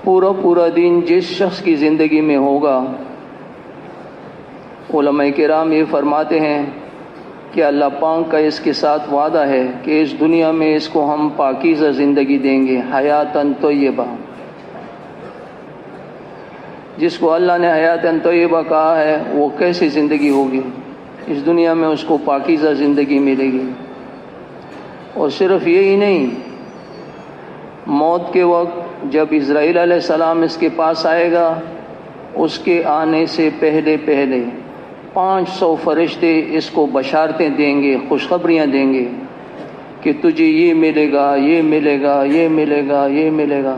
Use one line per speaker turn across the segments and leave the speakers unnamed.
پورا دین جس شخص کی زندگی میں ہوگا، علماء کرام یہ فرماتے ہیں کہ اللہ پاک کا اس کے ساتھ وعدہ ہے کہ اس دنیا میں اس کو ہم پاکیزہ زندگی دیں گے، حیاتاً طیبہ۔ جس کو اللہ نے حیاتاً طیبہ کہا ہے وہ کیسی زندگی ہوگی؟ اس دنیا میں اس کو پاکیزہ زندگی ملے گی۔ اور صرف یہی نہیں، موت کے وقت جب اسرائیل علیہ السلام اس کے پاس آئے گا، اس کے آنے سے پہلے 500 فرشتے اس کو بشارتیں دیں گے، خوشخبریاں دیں گے کہ تجھے یہ ملے گا، یہ ملے گا، یہ ملے گا، یہ ملے گا۔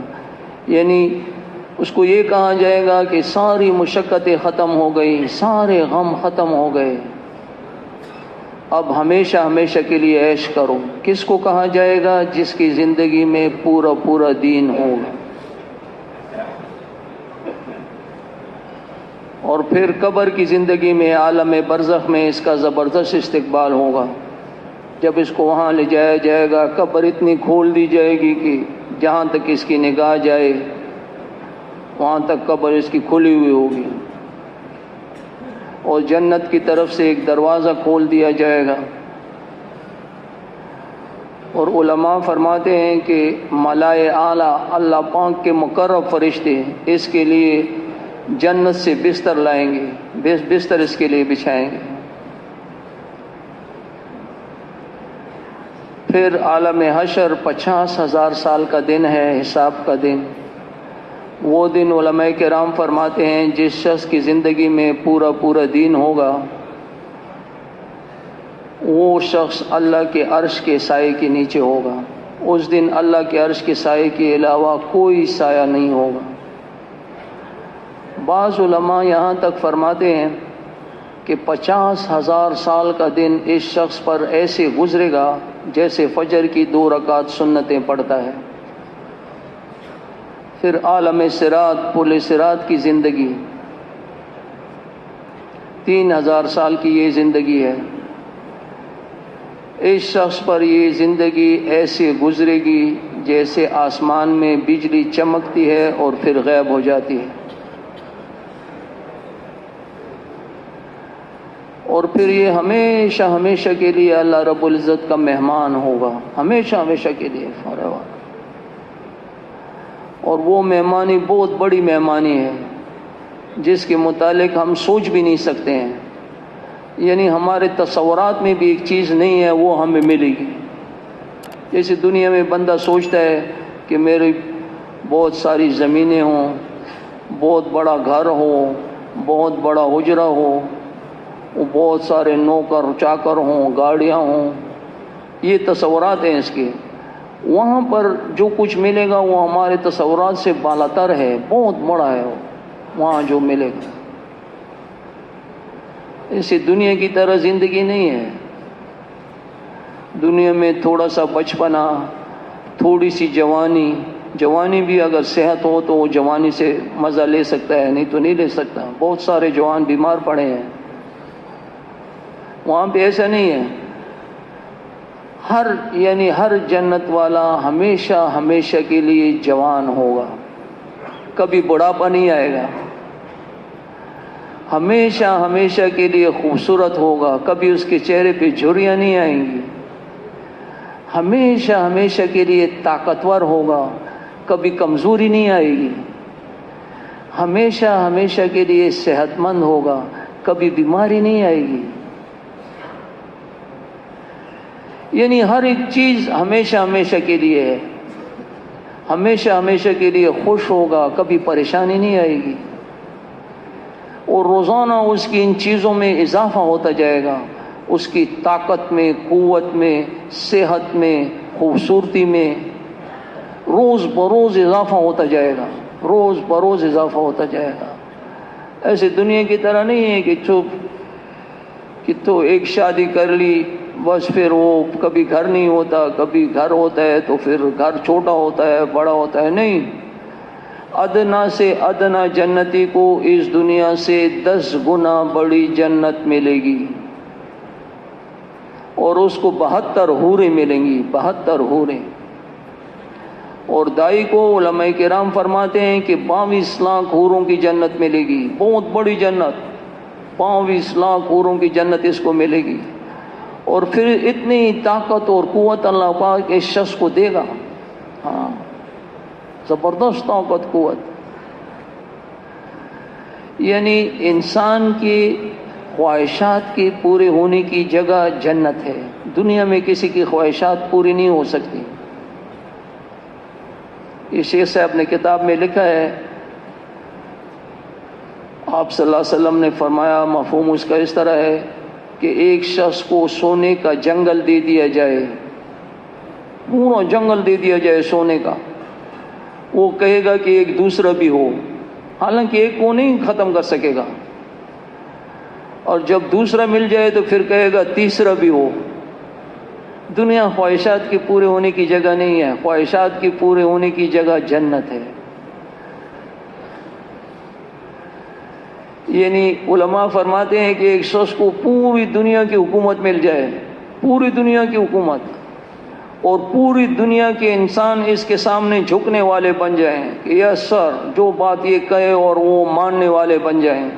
یعنی اس کو یہ کہا جائے گا کہ ساری مشقتیں ختم ہو گئی، سارے غم ختم ہو گئے، اب ہمیشہ کے لیے عیش کرو۔ کس کو کہا جائے گا؟ جس کی زندگی میں پورا دین ہوگا۔ اور پھر قبر کی زندگی میں، عالم برزخ میں اس کا زبردست استقبال ہوگا۔ جب اس کو وہاں لے جایا جائے گا، قبر اتنی کھول دی جائے گی کہ جہاں تک اس کی نگاہ جائے وہاں تک قبر اس کی کھلی ہوئی ہوگی، اور جنت کی طرف سے ایک دروازہ کھول دیا جائے گا۔ اور علماء فرماتے ہیں کہ ملائے اعلیٰ، اللہ پاک کے مقرب فرشتے اس کے لیے جنت سے بستر لائیں گے، بستر اس کے لیے بچھائیں گے۔ پھر عالم حشر 50,000 سال کا دن ہے، حساب کا دن۔ وہ دن علماء کرام فرماتے ہیں جس شخص کی زندگی میں پورا دین ہوگا، وہ شخص اللہ کے عرش کے سائے کے نیچے ہوگا۔ اس دن اللہ کے عرش کے سائے کے علاوہ کوئی سایہ نہیں ہوگا۔ بعض علماء یہاں تک فرماتے ہیں کہ 50,000 سال کا دن اس شخص پر ایسے گزرے گا جیسے فجر کی 2 رکعت سنتیں پڑھتا ہے۔ پھر عالم صراط، پل صراط کی زندگی 3,000 سال کی یہ زندگی ہے۔ اس شخص پر یہ زندگی ایسے گزرے گی جیسے آسمان میں بجلی چمکتی ہے اور پھر غائب ہو جاتی ہے۔ اور پھر یہ ہمیشہ کے لیے اللہ رب العزت کا مہمان ہوگا، ہمیشہ کے لیے forever۔ اور وہ مہمانی بہت بڑی مہمانی ہے جس کے متعلق ہم سوچ بھی نہیں سکتے ہیں، یعنی ہمارے تصورات میں بھی ایک چیز نہیں ہے وہ ہمیں ملے گی۔ جیسے دنیا میں بندہ سوچتا ہے کہ میری بہت ساری زمینیں ہوں، بہت بڑا گھر ہو، بہت بڑا حجرہ ہو، بہت سارے نوکر چاکر ہوں، گاڑیاں ہوں، یہ تصورات ہیں اس کے۔ وہاں پر جو کچھ ملے گا وہ ہمارے تصورات سے بالاتر ہے، بہت بڑا ہے وہاں جو ملے گا۔ اسے دنیا کی طرح زندگی نہیں ہے۔ دنیا میں تھوڑا سا بچپنا، تھوڑی سی جوانی بھی اگر صحت ہو تو وہ جوانی سے مزہ لے سکتا ہے، نہیں تو نہیں لے سکتا۔ بہت سارے جوان بیمار پڑے ہیں، وہاں پہ ایسا نہیں ہے۔ ہر جنت والا ہمیشہ کے لیے جوان ہوگا، کبھی بڑھاپا نہیں آئے گا۔ ہمیشہ کے لیے خوبصورت ہوگا، کبھی اس کے چہرے پہ جھریاں نہیں آئیں گی۔ ہمیشہ کے لیے طاقتور ہوگا، کبھی کمزوری نہیں آئے گی۔ ہمیشہ کے لیے صحت مند ہوگا، کبھی بیماری نہیں آئے گی۔ یعنی ہر ایک چیز ہمیشہ کے لیے ہے، ہمیشہ کے لیے خوش ہوگا، کبھی پریشانی نہیں آئے گی۔ اور روزانہ اس کی ان چیزوں میں اضافہ ہوتا جائے گا، اس کی طاقت میں، قوت میں، صحت میں، خوبصورتی میں روز بروز اضافہ ہوتا جائے گا، روز بروز اضافہ ہوتا جائے گا۔ ایسے دنیا کی طرح نہیں ہے کہ تو ایک شادی کر لی بس پھر وہ کبھی گھر نہیں ہوتا، کبھی گھر ہوتا ہے تو پھر گھر چھوٹا ہوتا ہے، بڑا ہوتا ہے۔ نہیں، ادنا سے ادنا جنتی کو اس دنیا سے 10 گنا بڑی جنت ملے گی، اور اس کو 72 حوریں ملیں گی، 72 حوریں۔ اور دائی کو علماء کرام فرماتے ہیں کہ 22 لاکھ حوروں کی جنت ملے گی، بہت بڑی جنت، 22 لاکھ حوروں کی جنت اس کو ملے گی، اور پھر اتنی طاقت اور قوت اللہ پاک اس شخص کو دے گا، ہاں زبردست طاقت قوت. یعنی انسان کی خواہشات کے پورے ہونے کی جگہ جنت ہے. دنیا میں کسی کی خواہشات پوری نہیں ہو سکتی. یہ شیخ صاحب نے کتاب میں لکھا ہے، آپ صلی اللہ علیہ وسلم نے فرمایا، مفہوم اس کا اس طرح ہے کہ ایک شخص کو سونے کا جنگل دے دیا جائے، پورا جنگل دے دیا جائے سونے کا، وہ کہے گا کہ ایک دوسرا بھی ہو، حالانکہ ایک کو نہیں ختم کر سکے گا، اور جب دوسرا مل جائے تو پھر کہے گا تیسرا بھی ہو. دنیا خواہشات کے پورے ہونے کی جگہ نہیں ہے، خواہشات کے پورے ہونے کی جگہ جنت ہے. یعنی علماء فرماتے ہیں کہ ایک شخص کو پوری دنیا کی حکومت مل جائے، پوری دنیا کی حکومت، اور پوری دنیا کے انسان اس کے سامنے جھکنے والے بن جائیں کہ یس سر، جو بات یہ کہے، اور وہ ماننے والے بن جائیں،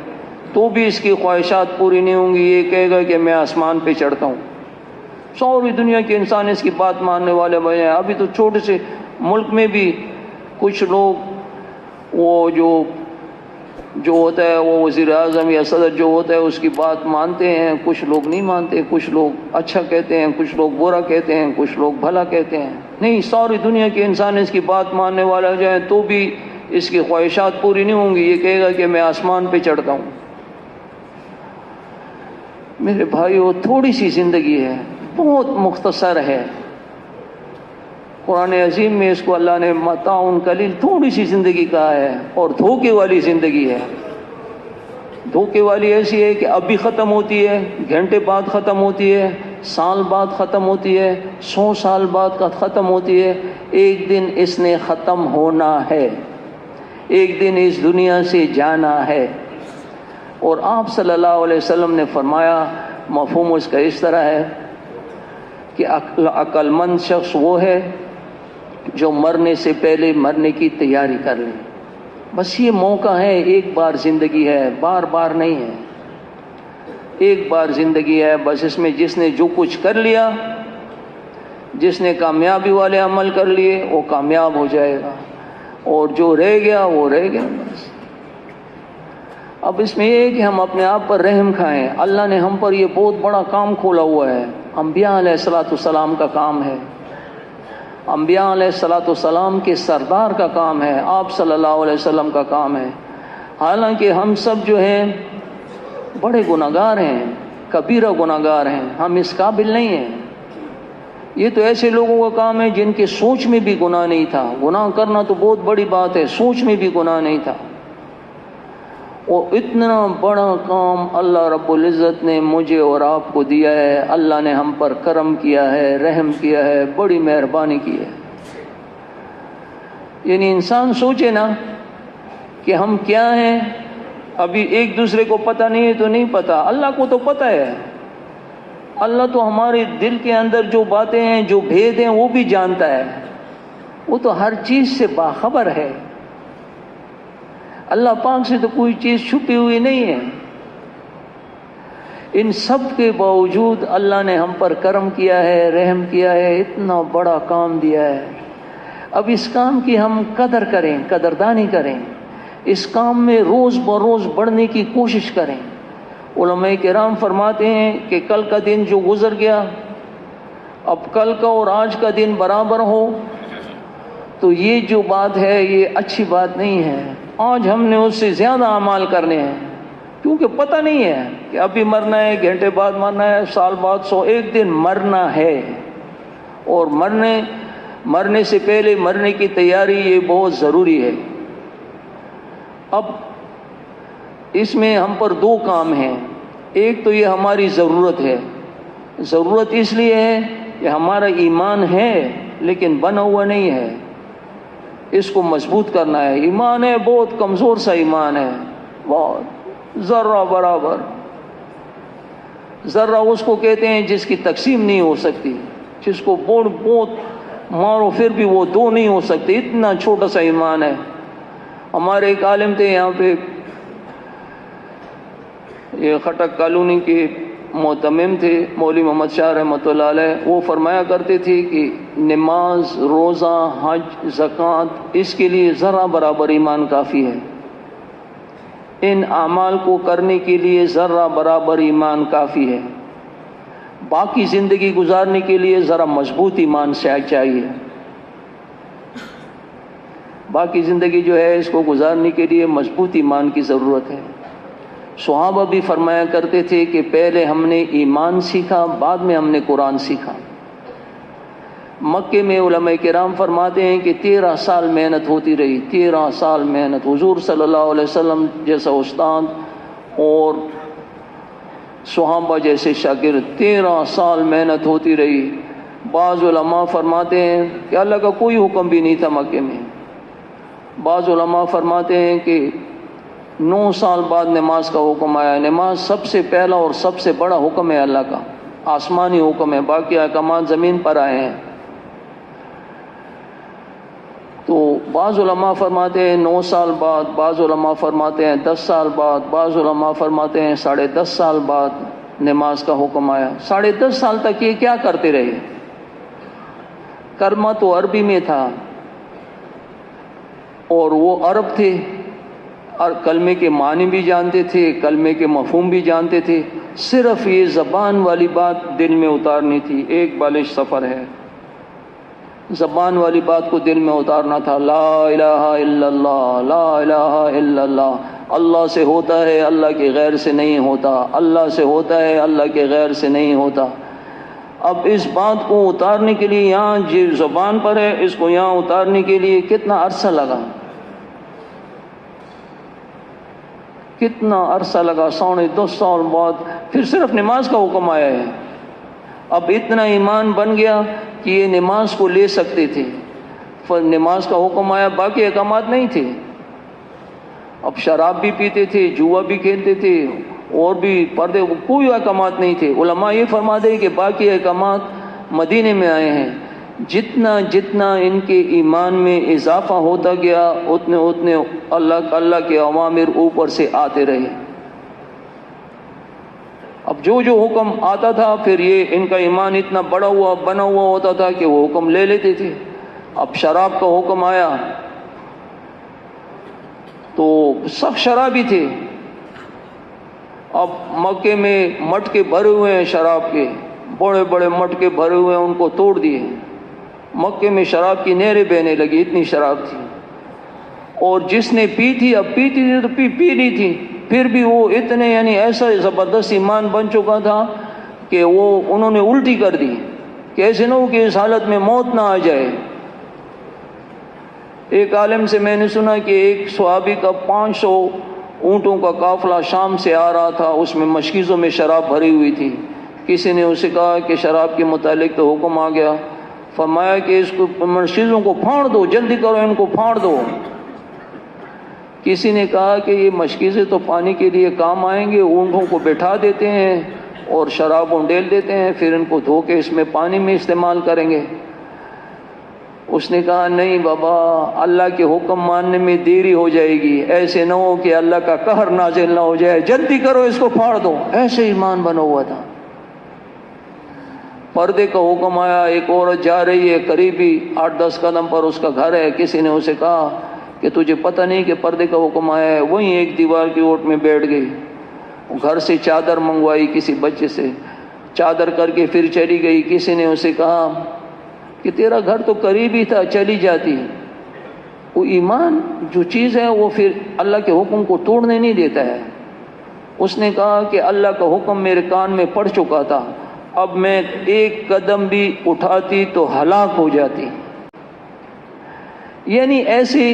تو بھی اس کی خواہشات پوری نہیں ہوں گی. یہ کہے گا کہ میں آسمان پہ چڑھتا ہوں. ساری دنیا کے انسان اس کی بات ماننے والے بن جائیں. ابھی تو چھوٹے سے ملک میں بھی کچھ لوگ وہ جو ہوتا ہے، وہ وزیر اعظم یا صدر جو ہوتا ہے، اس کی بات مانتے ہیں، کچھ لوگ نہیں مانتے، کچھ لوگ اچھا کہتے ہیں، کچھ لوگ برا کہتے ہیں، کچھ لوگ بھلا کہتے ہیں. نہیں، ساری دنیا کے انسان اس کی بات ماننے والے ہو جائیں تو بھی اس کی خواہشات پوری نہیں ہوں گی. یہ کہے گا کہ میں آسمان پہ چڑھتا ہوں. میرے بھائیو، تھوڑی سی زندگی ہے، بہت مختصر ہے. قرآن عظیم میں اس کو اللہ نے متاع قلیل، تھوڑی سی زندگی کہا ہے، اور دھوکے والی زندگی ہے. دھوکے والی ایسی ہے کہ اب بھی ختم ہوتی ہے، گھنٹے بعد ختم ہوتی ہے، سال بعد ختم ہوتی ہے، 100 سال بعد کا ختم ہوتی ہے. ایک دن اس نے ختم ہونا ہے، ایک دن اس دنیا سے جانا ہے. اور آپ صلی اللہ علیہ وسلم نے فرمایا، مفہوم اس کا اس طرح ہے کہ عقل مند شخص وہ ہے جو مرنے سے پہلے مرنے کی تیاری کر لے. بس یہ موقع ہے، ایک بار زندگی ہے، بار بار نہیں ہے. ایک بار زندگی ہے، بس اس میں جس نے جو کچھ کر لیا، جس نے کامیابی والے عمل کر لیے، وہ کامیاب ہو جائے گا، اور جو رہ گیا وہ رہ گیا بس. اب اس میں یہ ہے کہ ہم اپنے آپ پر رحم کھائیں. اللہ نے ہم پر یہ بہت بڑا کام کھولا ہوا ہے. انبیاء علیہ السلام کا کام ہے، انبیاء علیہ السلام کے سردار کا کام ہے، آپ صلی اللہ علیہ وسلم کا کام ہے. حالانکہ ہم سب جو ہیں بڑے گناہگار ہیں، کبیرہ گناہگار ہیں، ہم اس قابل نہیں ہیں. یہ تو ایسے لوگوں کا کام ہے جن کے سوچ میں بھی گناہ نہیں تھا. گناہ کرنا تو بہت بڑی بات ہے، سوچ میں بھی گناہ نہیں تھا. اور اتنا بڑا کام اللہ رب العزت نے مجھے اور آپ کو دیا ہے. اللہ نے ہم پر کرم کیا ہے، رحم کیا ہے، بڑی مہربانی کی ہے. یعنی انسان سوچے نا کہ ہم کیا ہیں. ابھی ایک دوسرے کو پتہ نہیں ہے تو نہیں پتہ، اللہ کو تو پتہ ہے. اللہ تو ہمارے دل کے اندر جو باتیں ہیں، جو بھید ہیں، وہ بھی جانتا ہے. وہ تو ہر چیز سے باخبر ہے. اللہ پاک سے تو کوئی چیز چھپی ہوئی نہیں ہے. ان سب کے باوجود اللہ نے ہم پر کرم کیا ہے، رحم کیا ہے، اتنا بڑا کام دیا ہے. اب اس کام کی ہم قدر کریں، قدردانی کریں، اس کام میں روز بروز بڑھنے کی کوشش کریں. علماء کرام فرماتے ہیں کہ کل کا دن جو گزر گیا، اب کل کا اور آج کا دن برابر ہو تو یہ جو بات ہے یہ اچھی بات نہیں ہے. آج ہم نے اس سے زیادہ اعمال کرنے ہیں، کیونکہ پتہ نہیں ہے کہ ابھی مرنا ہے، گھنٹے بعد مرنا ہے، سال بعد 100، ایک دن مرنا ہے. اور مرنے سے پہلے مرنے کی تیاری یہ بہت ضروری ہے. اب اس میں ہم پر 2 کام ہیں. ایک تو یہ ہماری ضرورت ہے. ضرورت اس لیے ہے کہ ہمارا ایمان ہے لیکن بنا ہوا نہیں ہے، اس کو مضبوط کرنا ہے. ایمان ہے، بہت کمزور سا ایمان ہے، بہت ذرہ برابر. ذرہ اس کو کہتے ہیں جس کی تقسیم نہیں ہو سکتی، جس کو بہت مارو پھر بھی وہ دو نہیں ہو سکتے، اتنا چھوٹا سا ایمان ہے۔ ہمارے ایک عالم تھے یہاں پہ، یہ خٹک کالونی کے معتمم تھے، مولوی محمد شاہ رحمۃ اللہ علیہ، وہ فرمایا کرتے تھے کہ نماز، روزہ، حج، زکوٰۃ، اس کے لیے ذرہ برابر ایمان کافی ہے۔ ان اعمال کو کرنے کے لیے ذرہ برابر ایمان کافی ہے۔ باقی زندگی گزارنے کے لیے ذرا مضبوط ایمان سے چاہیے۔ باقی زندگی جو ہے اس کو گزارنے کے لیے مضبوط ایمان کی ضرورت ہے۔ صحابہ بھی فرمایا کرتے تھے کہ پہلے ہم نے ایمان سیکھا، بعد میں ہم نے قرآن سیکھا۔ مکے میں علماء کرام فرماتے ہیں کہ 13 سال محنت ہوتی رہی، 13 سال محنت، حضور صلی اللہ علیہ وسلم جیسا استاد اور صحابہ جیسے شاگرد، 13 سال محنت ہوتی رہی۔ بعض علماء فرماتے ہیں کہ اللہ کا کوئی حکم بھی نہیں تھا مکے میں۔ بعض علماء فرماتے ہیں کہ 9 سال بعد نماز کا حکم آیا۔ نماز سب سے پہلا اور سب سے بڑا حکم ہے اللہ کا، آسمانی حکم ہے، باقی احکامات زمین پر آئے ہیں۔ تو بعض علماء فرماتے ہیں 9 سال بعد، بعض علماء فرماتے ہیں 10 سال بعد، بعض علماء فرماتے ہیں 10.5 سال بعد نماز کا حکم آیا۔ 10.5 سال تک یہ کیا کرتے رہے؟ کلمہ تو عربی میں تھا اور وہ عرب تھے، اور کلمے کے معنی بھی جانتے تھے، کلمے کے مفہوم بھی جانتے تھے، صرف یہ زبان والی بات دل میں اتارنی تھی۔ ایک بالش سفر ہے، زبان والی بات کو دل میں اتارنا تھا۔ لا الہ الا اللہ، لا الہ الا اللہ، اللہ سے ہوتا ہے، اللہ کے غیر سے نہیں ہوتا، اللہ سے ہوتا ہے، اللہ کے غیر سے نہیں ہوتا۔ اب اس بات کو اتارنے کے لیے یہاں جو زبان پر ہے، اس کو یہاں اتارنے کے لیے کتنا عرصہ لگا، کتنا عرصہ لگا، 2.5 سال بعد پھر صرف نماز کا حکم آیا ہے۔ اب اتنا ایمان بن گیا کہ یہ نماز کو لے سکتے تھے، نماز کا حکم آیا، باقی احکامات نہیں تھے۔ اب شراب بھی پیتے تھے، جوا بھی کھیلتے تھے، اور بھی پردے، کوئی احکامات نہیں تھے۔ علماء یہ فرماتے ہیں کہ باقی احکامات مدینے میں آئے ہیں۔ جتنا جتنا ان کے ایمان میں اضافہ ہوتا گیا، اتنے اتنے اللہ کے اوامر اوپر سے آتے رہے۔ اب جو جو حکم آتا تھا، پھر یہ ان کا ایمان اتنا بڑا ہوا، بنا ہوا ہوتا تھا کہ وہ حکم لے لیتے تھے۔ اب شراب کا حکم آیا تو سب شرابی تھے۔ اب مکے میں مٹکے بھرے ہوئے ہیں شراب کے، بڑے بڑے مٹکے بھرے ہوئے ہیں، ان کو توڑ دیے۔ مکے میں شراب کی نہریں بہنے لگی، اتنی شراب تھی۔ اور جس نے پی تھی، اب پیتی تھی تو پی لی تھی، پھر بھی وہ اتنے یعنی ایسا زبردست ایمان بن چکا تھا کہ وہ انہوں نے الٹی کر دی کہ ایسے نہ ہو کہ اس حالت میں موت نہ آ جائے۔ ایک عالم سے میں نے سنا کہ ایک صحابی کا 500 اونٹوں کا قافلہ شام سے آ رہا تھا، اس میں مشکیزوں میں شراب بھری ہوئی تھی۔ کسی نے اسے کہا کہ شراب کے متعلق تو حکم آ گیا، فرمایا کہ اس کو مشکیزوں کو پھاڑ دو، جلدی کرو، ان کو پھاڑ دو۔ کسی نے کہا کہ یہ مشکیزیں تو پانی کے لیے کام آئیں گے، اونٹوں کو بٹھا دیتے ہیں اور شراب ڈیل دیتے ہیں، پھر ان کو دھو کے اس میں پانی میں استعمال کریں گے۔ اس نے کہا نہیں بابا، اللہ کے حکم ماننے میں دیری ہو جائے گی، ایسے نہ ہو کہ اللہ کا قہر نازل نہ ہو جائے، جلدی کرو اس کو پھاڑ دو۔ ایسے ایمان بنا ہوا تھا۔ پردے کا حکم آیا، ایک عورت جا رہی ہے، قریبی 8-10 قدم پر اس کا گھر ہے، کسی نے اسے کہا کہ تجھے پتہ نہیں کہ پردے کا حکم آیا ہے؟ وہیں ایک دیوار کی اوٹ میں بیٹھ گئی، گھر سے چادر منگوائی کسی بچے سے، چادر کر کے پھر چلی گئی۔ کسی نے اسے کہا کہ تیرا گھر تو قریب ہی تھا، چلی جاتی۔ وہ ایمان جو چیز ہے وہ پھر اللہ کے حکم کو توڑنے نہیں دیتا ہے۔ اس نے کہا کہ اللہ کا حکم میرے کان میں پڑ چکا تھا، اب میں ایک قدم بھی اٹھاتی تو ہلاک ہو جاتی۔ یعنی ایسی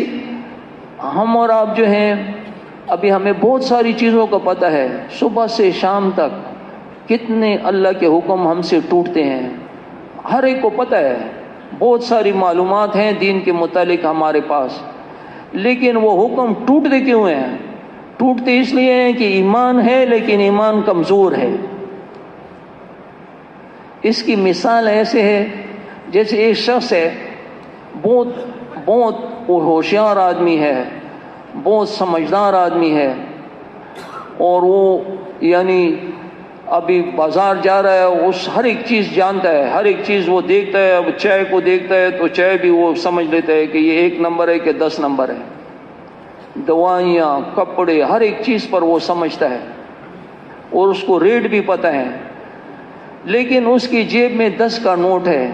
ہم اور آپ جو ہیں، ابھی ہمیں بہت ساری چیزوں کا پتہ ہے، صبح سے شام تک کتنے اللہ کے حکم ہم سے ٹوٹتے ہیں، ہر ایک کو پتہ ہے، بہت ساری معلومات ہیں دین کے متعلق ہمارے پاس، لیکن وہ حکم ٹوٹتے کیوں ہیں؟ ٹوٹتے اس لیے ہیں کہ ایمان ہے لیکن ایمان کمزور ہے۔ اس کی مثال ایسے ہے جیسے ایک شخص ہے، بہت بہت ہوشیار آدمی ہے، بہت سمجھدار آدمی ہے، اور وہ یعنی ابھی بازار جا رہا ہے، اس ہر ایک چیز جانتا ہے، ہر ایک چیز وہ دیکھتا ہے. اب چائے کو دیکھتا ہے تو چائے بھی وہ سمجھ لیتا ہے کہ یہ 1 نمبر ہے کہ 10 نمبر ہے. دوائیاں، کپڑے، ہر ایک چیز پر وہ سمجھتا ہے، اور اس کو ریٹ بھی پتہ ہے. لیکن اس کی جیب میں 10 کا نوٹ ہے.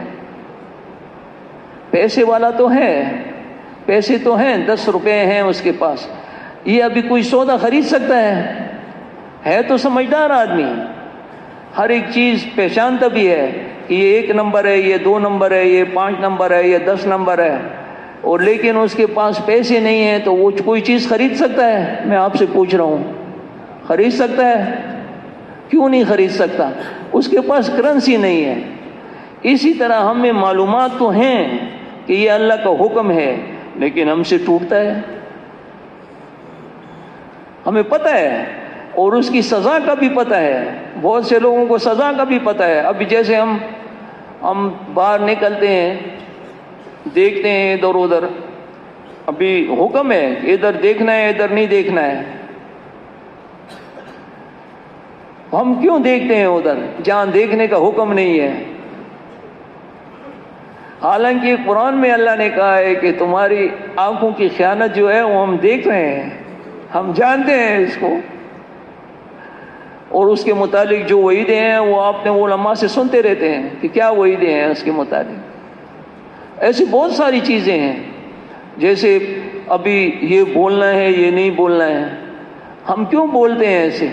پیسے والا تو ہے، پیسے تو ہیں، 10 روپے ہیں اس کے پاس. یہ ابھی کوئی سودا خرید سکتا ہے تو سمجھدار آدمی، ہر ایک چیز پہچانتا بھی ہے کہ یہ 1 نمبر ہے، یہ 2 نمبر ہے، یہ 5 نمبر ہے، یہ 10 نمبر ہے. اور لیکن اس کے پاس پیسے نہیں ہیں تو وہ کوئی چیز خرید سکتا ہے؟ میں آپ سے پوچھ رہا ہوں، خرید سکتا ہے؟ کیوں نہیں خرید سکتا؟ اس کے پاس کرنسی نہیں ہے. اسی طرح ہمیں معلومات تو ہیں کہ یہ اللہ کا حکم ہے، لیکن ہم سے ٹوٹتا ہے. ہمیں پتہ ہے، اور اس کی سزا کا بھی پتہ ہے. بہت سے لوگوں کو سزا کا بھی پتہ ہے. ابھی جیسے ہم باہر نکلتے ہیں، دیکھتے ہیں ادھر ادھر، ابھی حکم ہے کہ ادھر دیکھنا ہے، ادھر نہیں دیکھنا ہے. ہم کیوں دیکھتے ہیں ادھر جہاں دیکھنے کا حکم نہیں ہے؟ حالانکہ قرآن میں اللہ نے کہا ہے کہ تمہاری آنکھوں کی خیانت جو ہے وہ ہم دیکھ رہے ہیں، ہم جانتے ہیں اس کو، اور اس کے متعلق جو وعیدیں ہیں وہ آپ نے علماء سے سنتے رہتے ہیں کہ کیا وعیدیں ہیں اس کے متعلق. ایسی بہت ساری چیزیں ہیں، جیسے ابھی یہ بولنا ہے، یہ نہیں بولنا ہے. ہم کیوں بولتے ہیں ایسے؟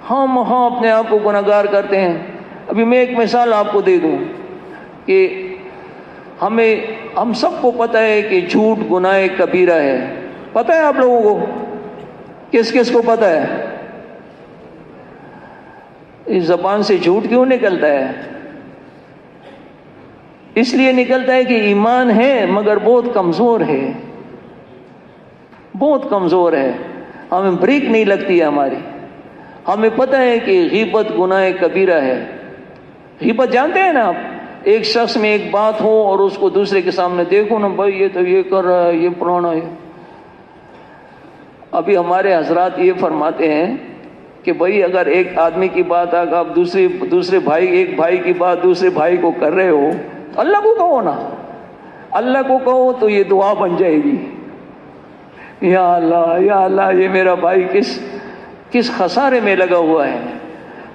ہم اپنے آپ کو گنہگار کرتے ہیں. ابھی میں ایک مثال آپ کو دے دوں کہ ہم سب کو پتہ ہے کہ جھوٹ گناہ کبیرہ ہے. پتہ ہے آپ لوگوں کو؟ کس کس کو پتہ ہے؟ اس زبان سے جھوٹ کیوں نکلتا ہے؟ اس لیے نکلتا ہے کہ ایمان ہے مگر بہت کمزور ہے، بہت کمزور ہے. ہمیں بریک نہیں لگتی ہے ہماری. ہمیں پتہ ہے کہ غیبت گناہ کبیرہ ہے. غیبت جانتے ہیں نا آپ؟ ایک شخص میں ایک بات ہو اور اس کو دوسرے کے سامنے دیکھو نا، بھائی یہ تو یہ کر رہا ہے، یہ پرانا ہے. ابھی ہمارے حضرات یہ فرماتے ہیں کہ بھائی اگر ایک آدمی کی بات آپ دوسرے بھائی، ایک بھائی کی بات دوسرے بھائی کو کر رہے ہو، اللہ کو کہو نا. اللہ کو کہو تو یہ دعا بن جائے گی، یا اللہ یا اللہ، یہ میرا بھائی کس خسارے میں لگا ہوا ہے.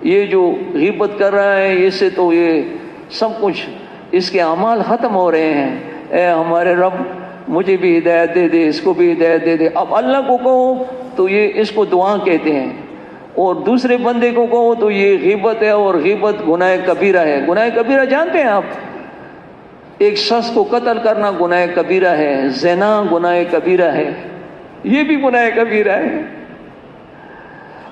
یہ جو غیبت کر رہا ہے، اس سے تو یہ سب کچھ، اس کے اعمال ختم ہو رہے ہیں. اے ہمارے رب، مجھے بھی ہدایت دے دے، اس کو بھی ہدایت دے دے. اب اللہ کو کہو تو یہ اس کو دعا کہتے ہیں، اور دوسرے بندے کو کہو تو یہ غیبت ہے، اور غیبت گناہ کبیرہ ہے. گناہ کبیرہ جانتے ہیں آپ؟ ایک شخص کو قتل کرنا گناہ کبیرہ ہے، زنا گناہ کبیرہ ہے، یہ بھی گناہ کبیرہ ہے.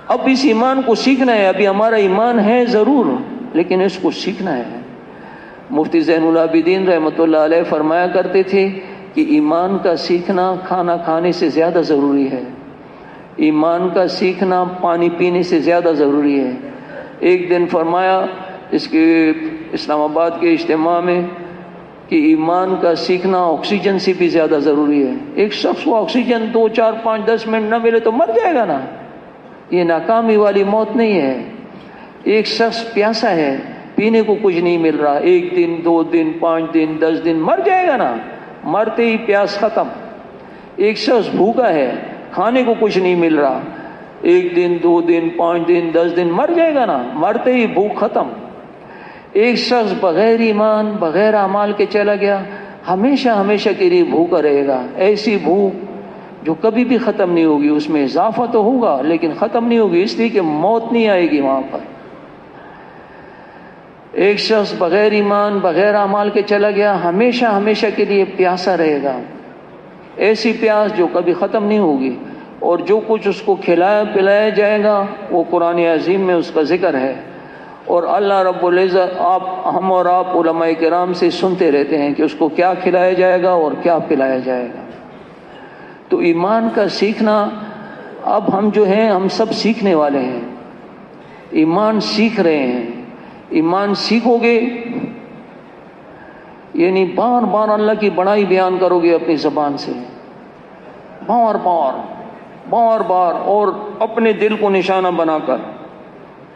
اب اس ایمان کو سیکھنا ہے. ابھی ہمارا ایمان ہے ضرور، لیکن اس کو سیکھنا ہے. مفتی زین العابدین رحمۃ اللہ علیہ فرمایا کرتے تھے کہ ایمان کا سیکھنا کھانا کھانے سے زیادہ ضروری ہے، ایمان کا سیکھنا پانی پینے سے زیادہ ضروری ہے. ایک دن فرمایا اس کے اسلام آباد کے اجتماع میں کہ ایمان کا سیکھنا آکسیجن سے بھی زیادہ ضروری ہے. ایک شخص کو آکسیجن 2 4 5 10 منٹ نہ ملے تو مر جائے گا نا. یہ ناکامی والی موت نہیں ہے. ایک شخص پیاسا ہے، پینے کو کچھ نہیں مل رہا، 1 دن 2 دن 5 دن 10 دن مر جائے گا نا، مرتے ہی پیاس ختم. ایک شخص بھوکا ہے، کھانے کو کچھ نہیں مل رہا، 1 دن 2 دن 5 دن 10 دن مر جائے گا نا، مرتے ہی بھوک ختم. ایک شخص بغیر ایمان بغیر اعمال کے چلا گیا، ہمیشہ ہمیشہ کے لیے بھوکا رہے گا. ایسی بھوک جو کبھی بھی ختم نہیں ہوگی. اس میں اضافہ تو ہوگا لیکن ختم نہیں ہوگی، اس لیے کہ موت نہیں آئے گی وہاں پر. ایک شخص بغیر ایمان بغیر اعمال کے چلا گیا، ہمیشہ ہمیشہ کے لیے پیاسا رہے گا. ایسی پیاس جو کبھی ختم نہیں ہوگی. اور جو کچھ اس کو کھلایا پلایا جائے گا وہ قرآن عظیم میں اس کا ذکر ہے. اور اللہ رب العزت ہم اور آپ علماء کرام سے سنتے رہتے ہیں کہ اس کو کیا کھلایا جائے گا اور کیا پلایا جائے گا. تو ایمان کا سیکھنا، اب ہم جو ہیں ہم سب سیکھنے والے ہیں، ایمان سیکھ رہے ہیں. ایمان سیکھو گے، یعنی بار بار اللہ کی بڑائی بیان کرو گے اپنی زبان سے، بار بار بار بار، اور اپنے دل کو نشانہ بنا کر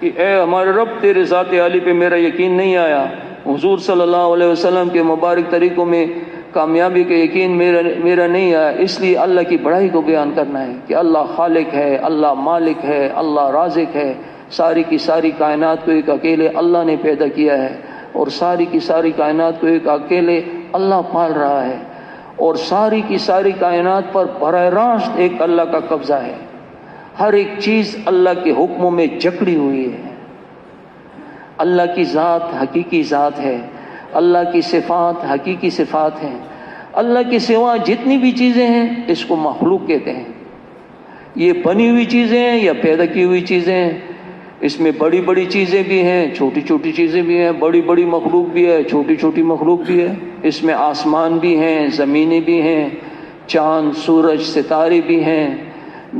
کہ اے ہمارے رب، تیرے ذات عالی پہ میرا یقین نہیں آیا، حضور صلی اللہ علیہ وسلم کے مبارک طریقوں میں کامیابی کا یقین میرا نہیں آیا، اس لیے اللہ کی بڑائی کو بیان کرنا ہے کہ اللہ خالق ہے، اللہ مالک ہے، اللہ رازق ہے، ساری کی ساری کائنات کو ایک اکیلے اللہ نے پیدا کیا ہے، اور ساری کی ساری کائنات کو ایک اکیلے اللہ پال رہا ہے، اور ساری کی ساری کائنات پر براہ راست ایک اللہ کا قبضہ ہے، ہر ایک چیز اللہ کے حکموں میں جکڑی ہوئی ہے۔ اللہ کی ذات حقیقی ذات ہے، اللہ کی صفات حقیقی صفات ہیں، اللہ کے سوا جتنی بھی چیزیں ہیں اس کو مخلوق کہتے ہیں، یہ بنی ہوئی چیزیں ہیں یا پیدا کی ہوئی چیزیں ہیں، اس میں بڑی بڑی چیزیں بھی ہیں، چھوٹی چھوٹی چیزیں بھی ہیں، بڑی بڑی مخلوق بھی ہے، چھوٹی چھوٹی مخلوق بھی ہے، اس میں آسمان بھی ہیں، زمینیں بھی ہیں، چاند سورج ستارے بھی ہیں،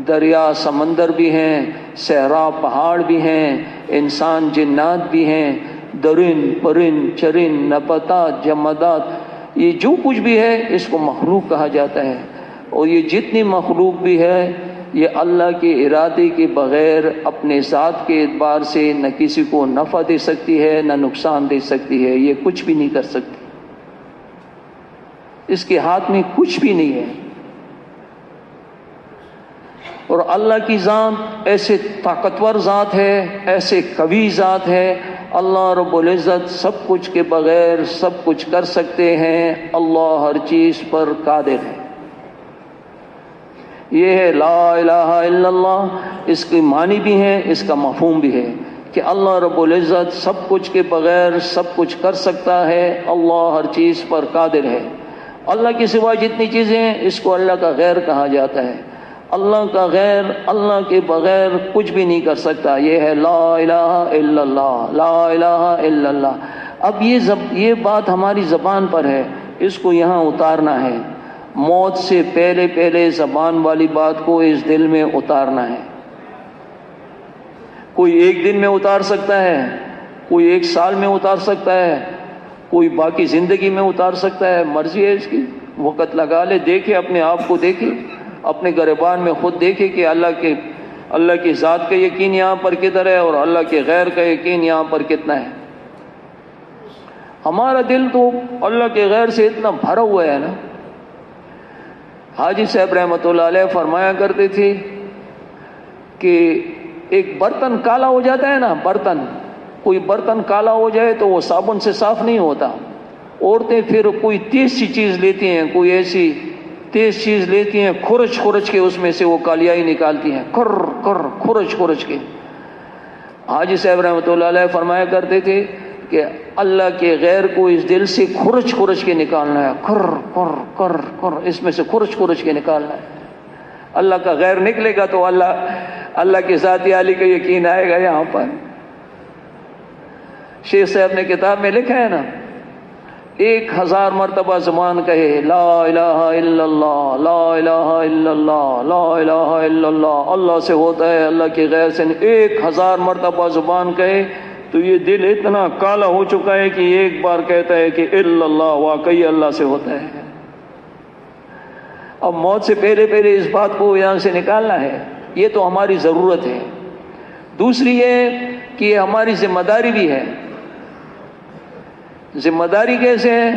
دریا سمندر بھی ہیں، صحرا پہاڑ بھی ہیں، انسان جنات بھی ہیں، درند پرند چرند نباتات جمادات، یہ جو کچھ بھی ہے اس کو مخلوق کہا جاتا ہے، اور یہ جتنی مخلوق بھی ہے یہ اللہ کے ارادے کے بغیر اپنے ذات کے اعتبار سے نہ کسی کو نفع دے سکتی ہے نہ نقصان دے سکتی ہے، یہ کچھ بھی نہیں کر سکتی، اس کے ہاتھ میں کچھ بھی نہیں ہے۔ اور اللہ کی ذات ایسے طاقتور ذات ہے، ایسے قوی ذات ہے، اللہ رب العزت سب کچھ کے بغیر سب کچھ کر سکتے ہیں، اللہ ہر چیز پر قادر ہے۔ یہ ہے لا الہ الا اللہ، اس کی معنی بھی ہے، اس کا مفہوم بھی ہے کہ اللہ رب العزت سب کچھ کے بغیر سب کچھ کر سکتا ہے، اللہ ہر چیز پر قادر ہے۔ اللہ کے سوا جتنی چیزیں ہیں اس کو اللہ کا غیر کہا جاتا ہے، اللہ کا غیر اللہ کے بغیر کچھ بھی نہیں کر سکتا، یہ ہے لا الہ الا اللہ، لا الہ الا اللہ۔ اب یہ بات ہماری زبان پر ہے، اس کو یہاں اتارنا ہے، موت سے پہلے پہلے زبان والی بات کو اس دل میں اتارنا ہے۔ کوئی ایک دن میں اتار سکتا ہے، کوئی ایک سال میں اتار سکتا ہے، کوئی باقی زندگی میں اتار سکتا ہے، مرضی ہے اس کی، وقت لگا لے، دیکھے اپنے آپ کو، دیکھے اپنے گریبان میں خود، دیکھے کہ اللہ کی ذات کا یقین یہاں پر کدھر ہے اور اللہ کے غیر کا یقین یہاں پر کتنا ہے۔ ہمارا دل تو اللہ کے غیر سے اتنا بھرا ہوا ہے نا۔ حاجی صاحب رحمۃ اللہ علیہ فرمایا کرتے تھے کہ ایک برتن کالا ہو جاتا ہے نا، کوئی برتن کالا ہو جائے تو وہ صابن سے صاف نہیں ہوتا، عورتیں پھر کوئی تیز سی چیز لیتی ہیں، کوئی ایسی تیز چیز لیتی ہیں، کھرچ کے اس میں سے وہ کالیائی نکالتی ہیں، کھرچ کے۔ حاجی صاحب رحمۃ اللہ علیہ فرمایا کرتے تھے کہ اللہ کے غیر کو اس دل سے کھرچ کے نکالنا ہے، اس میں سے کھرچ کے نکالنا ہے۔ اللہ کا غیر نکلے گا تو اللہ کی ذات عالی کا یقین آئے گا۔ یہاں پر شیخ صاحب نے کتاب میں لکھا ہے نا، 1000 مرتبہ زبان کہے لا الہ الا اللہ، لا الہ الا اللہ، لا الہ الا اللہ، اللہ سے ہوتا ہے اللہ کے غیر سے نہیں، 1000 مرتبہ زبان کہے تو یہ دل اتنا کالا ہو چکا ہے کہ ایک بار کہتا ہے کہ الا اللہ، واقعی اللہ سے ہوتا ہے۔ اب موت سے پہلے پہلے اس بات کو یہاں سے نکالنا ہے، یہ تو ہماری ضرورت ہے۔ دوسری یہ کہ یہ ہماری ذمہ داری بھی ہے۔ ذمہ داری کیسے ہے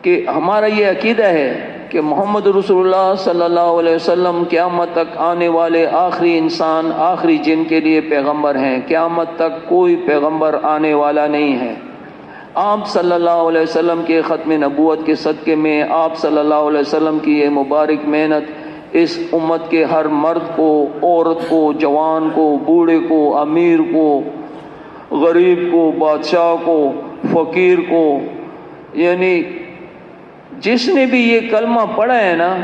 کہ ہمارا یہ عقیدہ ہے کہ محمد رسول اللہ صلی اللہ علیہ وسلم قیامت تک آنے والے آخری انسان، آخری جن کے لیے پیغمبر ہیں، قیامت تک کوئی پیغمبر آنے والا نہیں ہے۔ آپ صلی اللہ علیہ وسلم کے ختم نبوت کے صدقے میں آپ صلی اللہ علیہ وسلم کی یہ مبارک محنت اس امت کے ہر مرد کو، عورت کو، جوان کو، بوڑھے کو، امیر کو، غریب کو، بادشاہ کو، فقیر کو، یعنی جس نے بھی یہ کلمہ پڑھا ہے نا،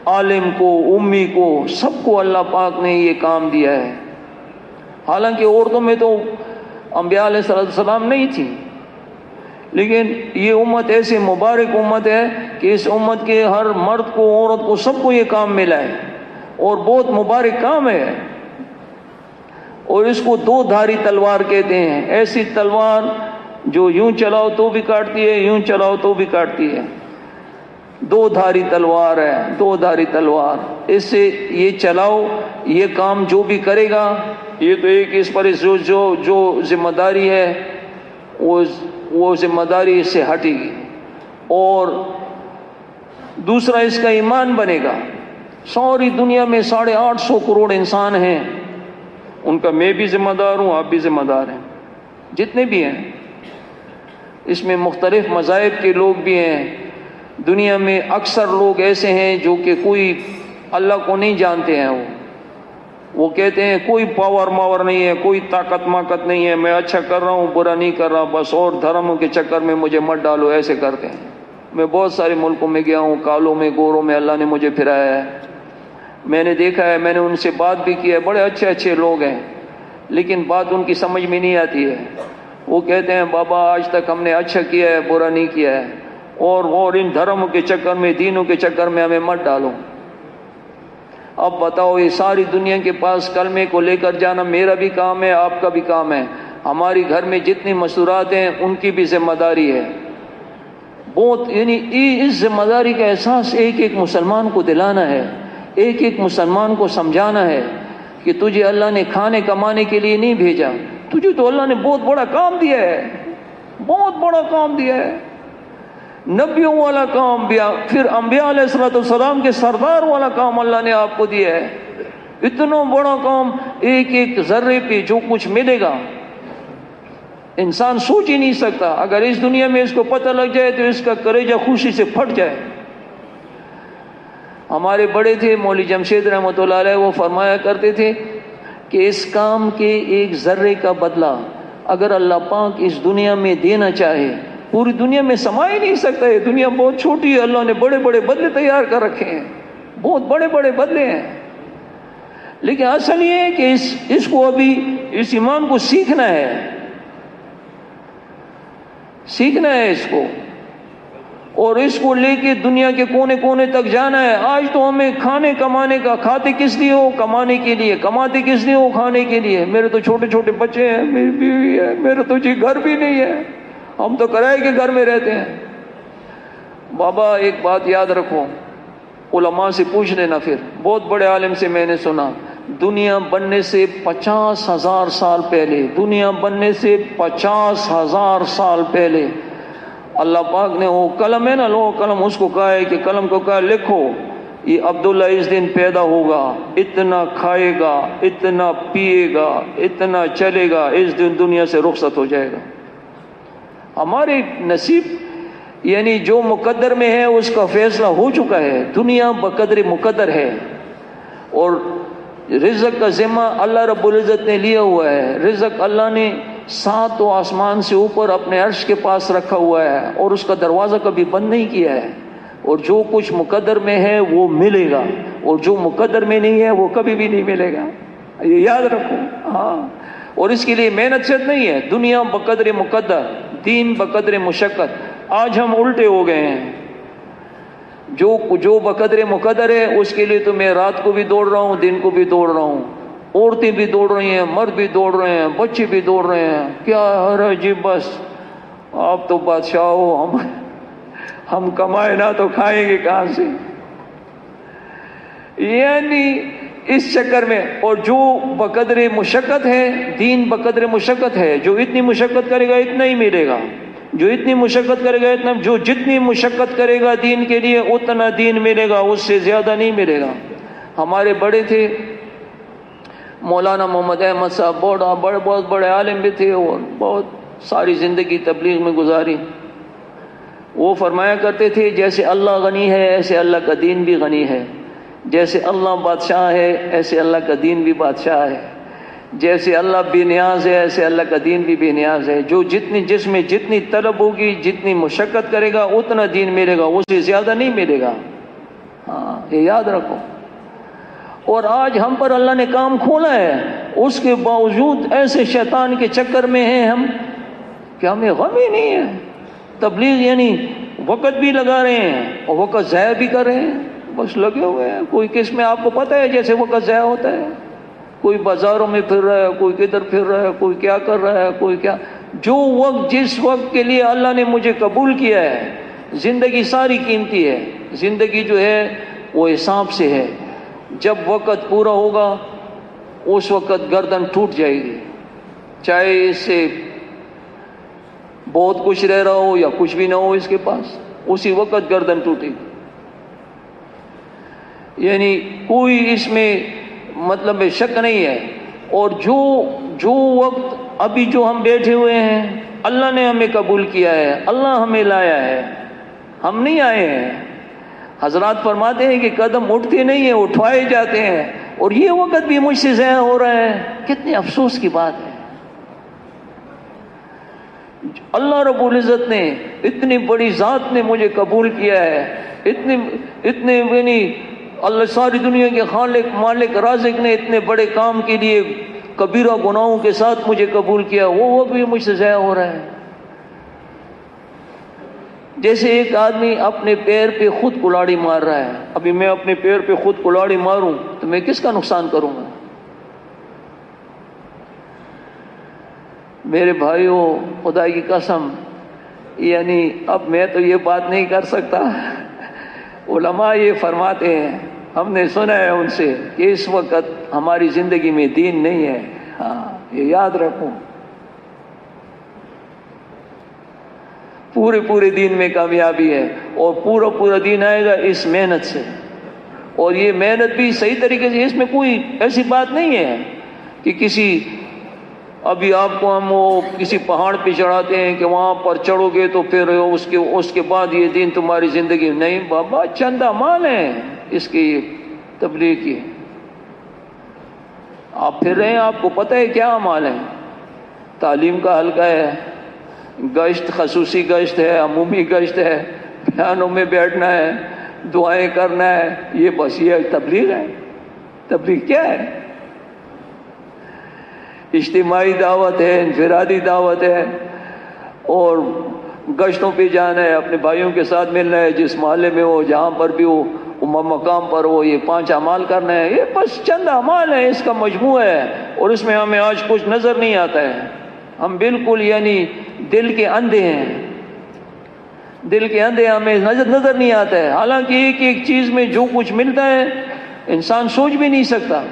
عالم کو، امی کو، سب کو اللہ پاک نے یہ کام دیا ہے۔ حالانکہ عورتوں میں تو انبیاء علیہ السلام نہیں تھی، لیکن یہ امت ایسی مبارک امت ہے کہ اس امت کے ہر مرد کو، عورت کو، سب کو یہ کام ملا ہے، اور بہت مبارک کام ہے۔ اور اس کو 2 دھاری تلوار کہتے ہیں، ایسی تلوار جو یوں چلاؤ تو بھی کاٹتی ہے، یوں چلاؤ تو بھی کاٹتی ہے، دو دھاری تلوار ہے، دو دھاری تلوار۔ اس سے یہ چلاؤ، یہ کام جو بھی کرے گا، یہ تو ایک اس پر جو ذمہ داری ہے وہ ذمہ داری اس سے ہٹے گی، اور دوسرا اس کا ایمان بنے گا۔ ساری دنیا میں 850 کروڑ انسان ہیں، ان کا میں بھی ذمہ دار ہوں، آپ بھی ذمہ دار ہیں، جتنے بھی ہیں۔ اس میں مختلف مذاہب کے لوگ بھی ہیں۔ دنیا میں اکثر لوگ ایسے ہیں جو کہ کوئی اللہ کو نہیں جانتے ہیں، وہ کہتے ہیں کوئی پاور ماور نہیں ہے، کوئی طاقت ماقت نہیں ہے، میں اچھا کر رہا ہوں برا نہیں کر رہا، بس اور دھرموں کے چکر میں مجھے مت ڈالو، ایسے کرتے ہیں۔ میں بہت سارے ملکوں میں گیا ہوں، کالوں میں گوروں میں اللہ نے مجھے پھرایا ہے، میں نے دیکھا ہے، میں نے ان سے بات بھی کی ہے، بڑے اچھے اچھے لوگ ہیں، لیکن بات ان کی سمجھ میں نہیں آتی ہے۔ وہ کہتے ہیں بابا آج تک ہم نے اچھا کیا ہے، برا نہیں کیا ہے، اور ان دھرموں کے چکر میں، دینوں کے چکر میں ہمیں مت ڈالو۔ اب بتاؤ، یہ ساری دنیا کے پاس کلمے کو لے کر جانا میرا بھی کام ہے، آپ کا بھی کام ہے، ہماری گھر میں جتنی مسورات ہیں ان کی بھی ذمہ داری ہے۔ بہت یعنی اس ذمہ داری کا احساس ایک ایک مسلمان کو دلانا ہے، ایک ایک مسلمان کو سمجھانا ہے کہ تجھے اللہ نے کھانے کمانے کے لیے نہیں بھیجا، تجھے تو اللہ نے بہت بڑا کام دیا ہے، بہت بڑا کام دیا ہے، نبیوں والا کام دیا، پھر انبیاء علیہ السلام کے سردار والا کام اللہ نے آپ کو دیا ہے۔ اتنا بڑا کام، ایک ایک ذرے پہ جو کچھ ملے گا انسان سوچ ہی نہیں سکتا۔ اگر اس دنیا میں اس کو پتہ لگ جائے تو اس کا کلیجہ خوشی سے پھٹ جائے۔ ہمارے بڑے تھے مولوی جمشید رحمۃ اللہ علیہ، وہ فرمایا کرتے تھے کہ اس کام کے ایک ذرے کا بدلہ اگر اللہ پاک اس دنیا میں دینا چاہے، پوری دنیا میں سما ہی نہیں سکتا، یہ دنیا بہت چھوٹی ہے، اللہ نے بڑے بڑے بدلے تیار کر رکھے ہیں، بہت بڑے بڑے بدلے ہیں، لیکن اصل یہ ہے کہ اس کو ابھی اس ایمان کو سیکھنا ہے، سیکھنا ہے اس کو، اور اس کو لے کے دنیا کے کونے کونے تک جانا ہے۔ آج تو ہمیں کھانے کمانے کا، کھاتے کس لیے ہو؟ کمانے کے لیے، کماتے کس لیے ہو؟ کھانے کے لیے۔ میرے تو چھوٹے چھوٹے بچے ہیں، میری بیوی ہے، میرا تو جی گھر بھی نہیں ہے، ہم تو کرائے کے گھر میں رہتے ہیں۔ بابا ایک بات یاد رکھو، علماء سے پوچھ لینا، پھر بہت بڑے عالم سے میں نے سنا، دنیا بننے سے 50,000 سال پہلے، دنیا بننے سے 50,000 سال پہلے اللہ پاک نے وہ قلم ہے نا، لوہ قلم، اس کو کہا ہے کہ قلم کو کہا لکھو یہ عبداللہ اس دن پیدا ہوگا، اتنا کھائے گا، اتنا پیے گا، اتنا چلے گا، اس دن دنیا سے رخصت ہو جائے گا۔ ہمارے نصیب یعنی جو مقدر میں ہے اس کا فیصلہ ہو چکا ہے، دنیا بقدر مقدر ہے، اور رزق کا ذمہ اللہ رب العزت نے لیا ہوا ہے۔ رزق اللہ نے 7 آسمان سے اوپر اپنے عرش کے پاس رکھا ہوا ہے، اور اس کا دروازہ کبھی بند نہیں کیا ہے، اور جو کچھ مقدر میں ہے وہ ملے گا، اور جو مقدر میں نہیں ہے وہ کبھی بھی نہیں ملے گا، یہ یاد رکھو۔ ہاں، اور اس کے لیے محنت صرف نہیں ہے، دنیا بقدر مقدر، دین بقدر مشقت۔ آج ہم الٹے ہو گئے ہیں، جو بقدر مقدر ہے اس کے لیے تو میں رات کو بھی دوڑ رہا ہوں، دن کو بھی دوڑ رہا ہوں، عورتیں بھی دوڑ رہی ہیں، مرد بھی دوڑ رہے ہیں، بچے بھی دوڑ رہے ہیں، کیا ہے جی، بس آپ تو بادشاہ ہو، ہم کمائے نہ تو کھائیں گے کہاں سے، یعنی اس چکر میں۔ اور جو بقدر مشقت ہے، دین بقدر مشقت ہے، جو اتنی مشقت کرے گا اتنا ہی ملے گا، جو اتنی مشقت کرے گا اتنا، جو جتنی مشقت کرے گا دین کے لیے اتنا دین ملے گا، اس سے زیادہ نہیں ملے گا۔ ہمارے بڑے تھے مولانا محمد احمد صاحب، بہت بڑے عالم بھی تھے، اور بہت ساری زندگی تبلیغ میں گزاری۔ وہ فرمایا کرتے تھے جیسے اللہ غنی ہے ایسے اللہ کا دین بھی غنی ہے، جیسے اللہ بادشاہ ہے ایسے اللہ کا دین بھی بادشاہ ہے، جیسے اللہ بے نیاز ہے ایسے اللہ کا دین بھی بے نیاز ہے۔ جو جس میں جتنی طلب ہوگی، جتنی مشقت کرے گا اتنا دین ملے گا، اس سے زیادہ نہیں ملے گا۔ ہاں، یہ یاد رکھو۔ اور آج ہم پر اللہ نے کام کھولا ہے، اس کے باوجود ایسے شیطان کے چکر میں ہیں ہم کہ ہمیں غم ہی نہیں ہے۔ تبلیغ یعنی وقت بھی لگا رہے ہیں اور وقت ضائع بھی کر رہے ہیں، بس لگے ہوئے ہیں۔ کوئی کس میں آپ کو پتہ ہے جیسے وقت ضائع ہوتا ہے، کوئی بازاروں میں پھر رہا ہے، کوئی کدھر پھر رہا ہے، کوئی کیا کر رہا ہے، کوئی کیا۔ جو وقت جس وقت کے لیے اللہ نے مجھے قبول کیا ہے، زندگی ساری قیمتی ہے، زندگی جو ہے وہ حساب سے ہے، جب وقت پورا ہوگا اس وقت گردن ٹوٹ جائے گی، چاہے اس سے بہت کچھ رہ رہا ہو یا کچھ بھی نہ ہو اس کے پاس، اسی وقت گردن ٹوٹے گی۔ یعنی کوئی اس میں مطلب شک نہیں ہے۔ اور جو وقت ابھی جو ہم بیٹھے ہوئے ہیں، اللہ نے ہمیں قبول کیا ہے، اللہ ہمیں لایا ہے، ہم نہیں آئے ہیں۔ حضرات فرماتے ہیں کہ قدم اٹھتے نہیں ہیں، اٹھوائے جاتے ہیں، اور یہ وقت بھی مجھ سے ضائع ہو رہا ہے، کتنے افسوس کی بات ہے۔ اللہ رب العزت نے، اتنی بڑی ذات نے مجھے قبول کیا ہے، اتنے یعنی اللہ ساری دنیا کے خالق مالک رازق نے اتنے بڑے کام کے لیے کبیرہ گناہوں کے ساتھ مجھے قبول کیا، وہ بھی مجھ سے ضائع ہو رہا ہے۔ جیسے ایک آدمی اپنے پیر پہ خود کلاڑی مار رہا ہے، ابھی میں اپنے پیر پہ خود کلاڑی ماروں تو میں کس کا نقصان کروں گا؟ میرے بھائیوں، خدا کی قسم، یعنی اب میں تو یہ بات نہیں کر سکتا، علماء یہ فرماتے ہیں، ہم نے سنا ہے ان سے کہ اس وقت ہماری زندگی میں دین نہیں ہے۔ ہاں، یہ یاد رکھوں، پورے دین میں کامیابی ہے، اور پورا دین آئے گا اس محنت سے، اور یہ محنت بھی صحیح طریقے سے، اس میں کوئی ایسی بات نہیں ہے کہ کسی ابھی آپ کو ہم وہ کسی پہاڑ پہ چڑھاتے ہیں کہ وہاں پر چڑھو گے تو پھر اس کے بعد یہ دین تمہاری زندگی میں نہیں۔ بابا چند اعمال ہیں اس کی تبلیغ کی، آپ پھر رہے ہیں، آپ کو پتہ ہے کیا اعمال ہیں؟ تعلیم کا حلقہ ہے، گشت، خصوصی گشت ہے، عمومی گشت ہے، بیانوں میں بیٹھنا ہے، دعائیں کرنا ہے، یہ بس یہ تبلیغ ہے۔ تبلیغ کیا ہے؟ اجتماعی دعوت ہے، انفرادی دعوت ہے، اور گشتوں پہ جانا ہے، اپنے بھائیوں کے ساتھ ملنا ہے، جس محلے میں ہو، جہاں پر بھی ہو، مقام پر ہو، یہ 5 اعمال کرنا ہے۔ یہ بس چند اعمال ہیں، اس کا مجموعہ ہے، اور اس میں ہمیں آج کچھ نظر نہیں آتا ہے۔ ہم بالکل یعنی دل کے اندھے ہیں، دل کے اندھے، ہمیں نظر نہیں آتا ہے، حالانکہ ایک چیز میں جو کچھ ملتا ہے انسان سوچ بھی نہیں سکتا۔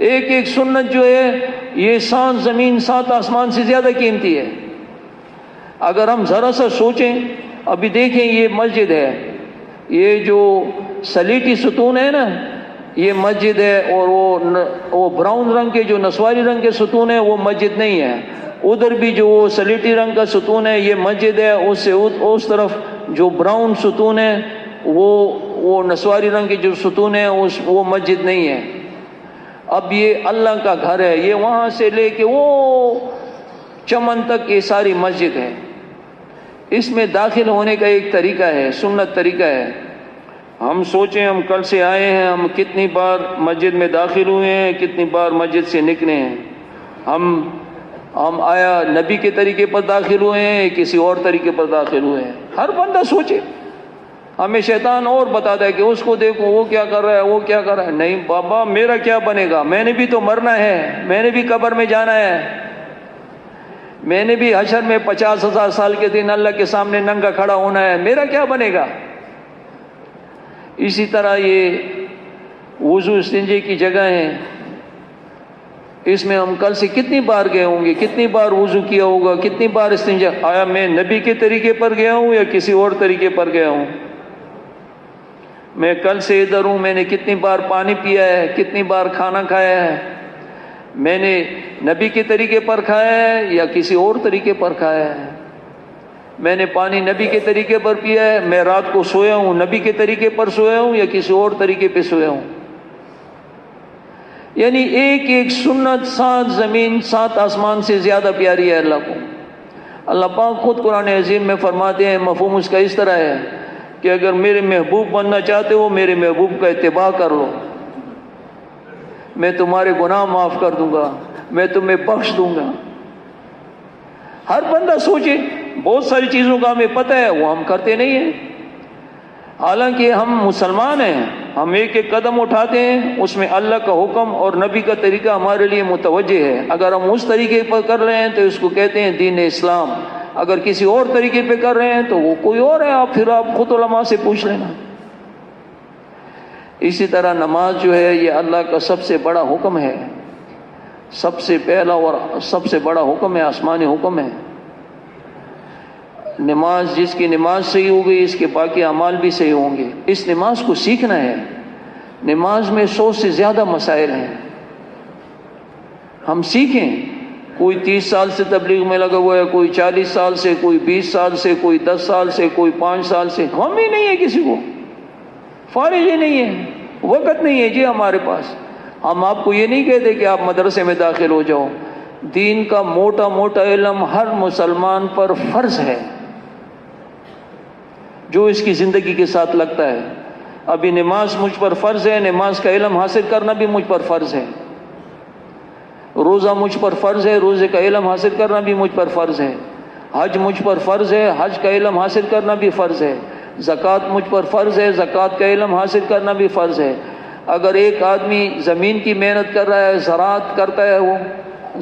ایک سنت جو ہے یہ 7 زمین 7 آسمان سے زیادہ قیمتی ہے۔ اگر ہم ذرا سا سوچیں، ابھی دیکھیں یہ مسجد ہے، یہ جو سلیٹی ستون ہے نا، یہ مسجد ہے، اور وہ براؤن رنگ کے جو نسواری رنگ کے ستون ہے وہ مسجد نہیں ہے۔ ادھر بھی جو وہ سلیٹی رنگ کا ستون ہے یہ مسجد ہے، اس سے اس طرف جو براؤن ستون ہے وہ نسواری رنگ کے جو ستون ہے وہ مسجد نہیں ہے۔ اب یہ اللہ کا گھر ہے، یہ وہاں سے لے کے وہ چمن تک یہ ساری مسجد ہے۔ اس میں داخل ہونے کا ایک طریقہ ہے، سنت طریقہ ہے۔ ہم سوچیں، ہم کل سے آئے ہیں، ہم کتنی بار مسجد میں داخل ہوئے ہیں، کتنی بار مسجد سے نکلے ہیں۔ ہم آیا نبی کے طریقے پر داخل ہوئے ہیں، کسی اور طریقے پر داخل ہوئے ہیں؟ ہر بندہ سوچے۔ ہمیں شیطان اور بتاتا ہے کہ اس کو دیکھو وہ کیا کر رہا ہے، وہ کیا کر رہا ہے۔ نہیں بابا، میرا کیا بنے گا؟ میں نے بھی تو مرنا ہے، میں نے بھی قبر میں جانا ہے، میں نے بھی حشر میں 50,000 سال کے دن اللہ کے سامنے ننگا کھڑا ہونا ہے، میرا کیا بنے گا؟ اسی طرح یہ وضو استنجے کی جگہ ہے، اس میں ہم کل سے کتنی بار گئے ہوں گے، کتنی بار وضو کیا ہوگا، کتنی بار استنجا۔ آیا میں نبی کے طریقے پر گیا ہوں یا کسی اور طریقے پر گیا ہوں؟ میں کل سے ادھر ہوں، میں نے کتنی بار پانی پیا ہے، کتنی بار کھانا کھایا ہے، میں نے نبی کے طریقے پر کھایا ہے یا کسی اور طریقے پر کھایا ہے؟ میں نے پانی نبی کے طریقے پر پیا ہے، میں رات کو سویا ہوں نبی کے طریقے پر سویا ہوں یا کسی اور طریقے پہ سویا ہوں؟ یعنی ایک سنت 7 زمین 7 آسمان سے زیادہ پیاری ہے اللہ کو۔ اللہ پاک خود قرآن عظیم میں فرماتے ہیں، مفہوم اس کا اس طرح ہے کہ اگر میرے محبوب بننا چاہتے ہو، میرے محبوب کا اتباع کر لو، میں تمہارے گناہ معاف کر دوں گا، میں تمہیں بخش دوں گا۔ ہر بندہ سوچے، بہت ساری چیزوں کا ہمیں پتہ ہے، وہ ہم کرتے نہیں ہیں۔ حالانکہ ہم مسلمان ہیں، ہم ایک ایک قدم اٹھاتے ہیں، اس میں اللہ کا حکم اور نبی کا طریقہ ہمارے لیے متوجہ ہے. اگر ہم اس طریقے پر کر رہے ہیں تو اس کو کہتے ہیں دین اسلام. اگر کسی اور طریقے پہ کر رہے ہیں تو وہ کوئی اور ہے، پھر آپ خود علماء سے پوچھ لینا. اسی طرح نماز جو ہے یہ اللہ کا سب سے بڑا حکم ہے، سب سے پہلا اور سب سے بڑا حکم ہے، آسمانی حکم ہے. نماز، جس کی نماز صحیح ہوگی اس کے باقی اعمال بھی صحیح ہوں گے. اس نماز کو سیکھنا ہے. نماز میں 100 سے زیادہ مسائل ہیں، ہم سیکھیں. کوئی 30 سال سے تبلیغ میں لگا ہوا ہے، کوئی 40 سال سے، کوئی 20 سال سے، کوئی 10 سال سے، کوئی 5 سال سے. ہم ہی نہیں ہے، کسی کو فارغ ہی نہیں ہے، وقت نہیں ہے جی ہمارے پاس. ہم آپ کو یہ نہیں کہتے کہ آپ مدرسے میں داخل ہو جاؤ. دین کا موٹا موٹا علم ہر مسلمان پر فرض ہے، جو اس کی زندگی کے ساتھ لگتا ہے. ابھی نماز مجھ پر فرض ہے، نماز کا علم حاصل کرنا بھی مجھ پر فرض ہے. روزہ مجھ پر فرض ہے، روزے کا علم حاصل کرنا بھی مجھ پر فرض ہے. حج مجھ پر فرض ہے، حج کا علم حاصل کرنا بھی فرض ہے. زکوٰۃ مجھ پر فرض ہے، زکوٰۃ کا علم حاصل کرنا بھی فرض ہے. اگر ایک آدمی زمین کی محنت کر رہا ہے، زراعت کرتا ہے، وہ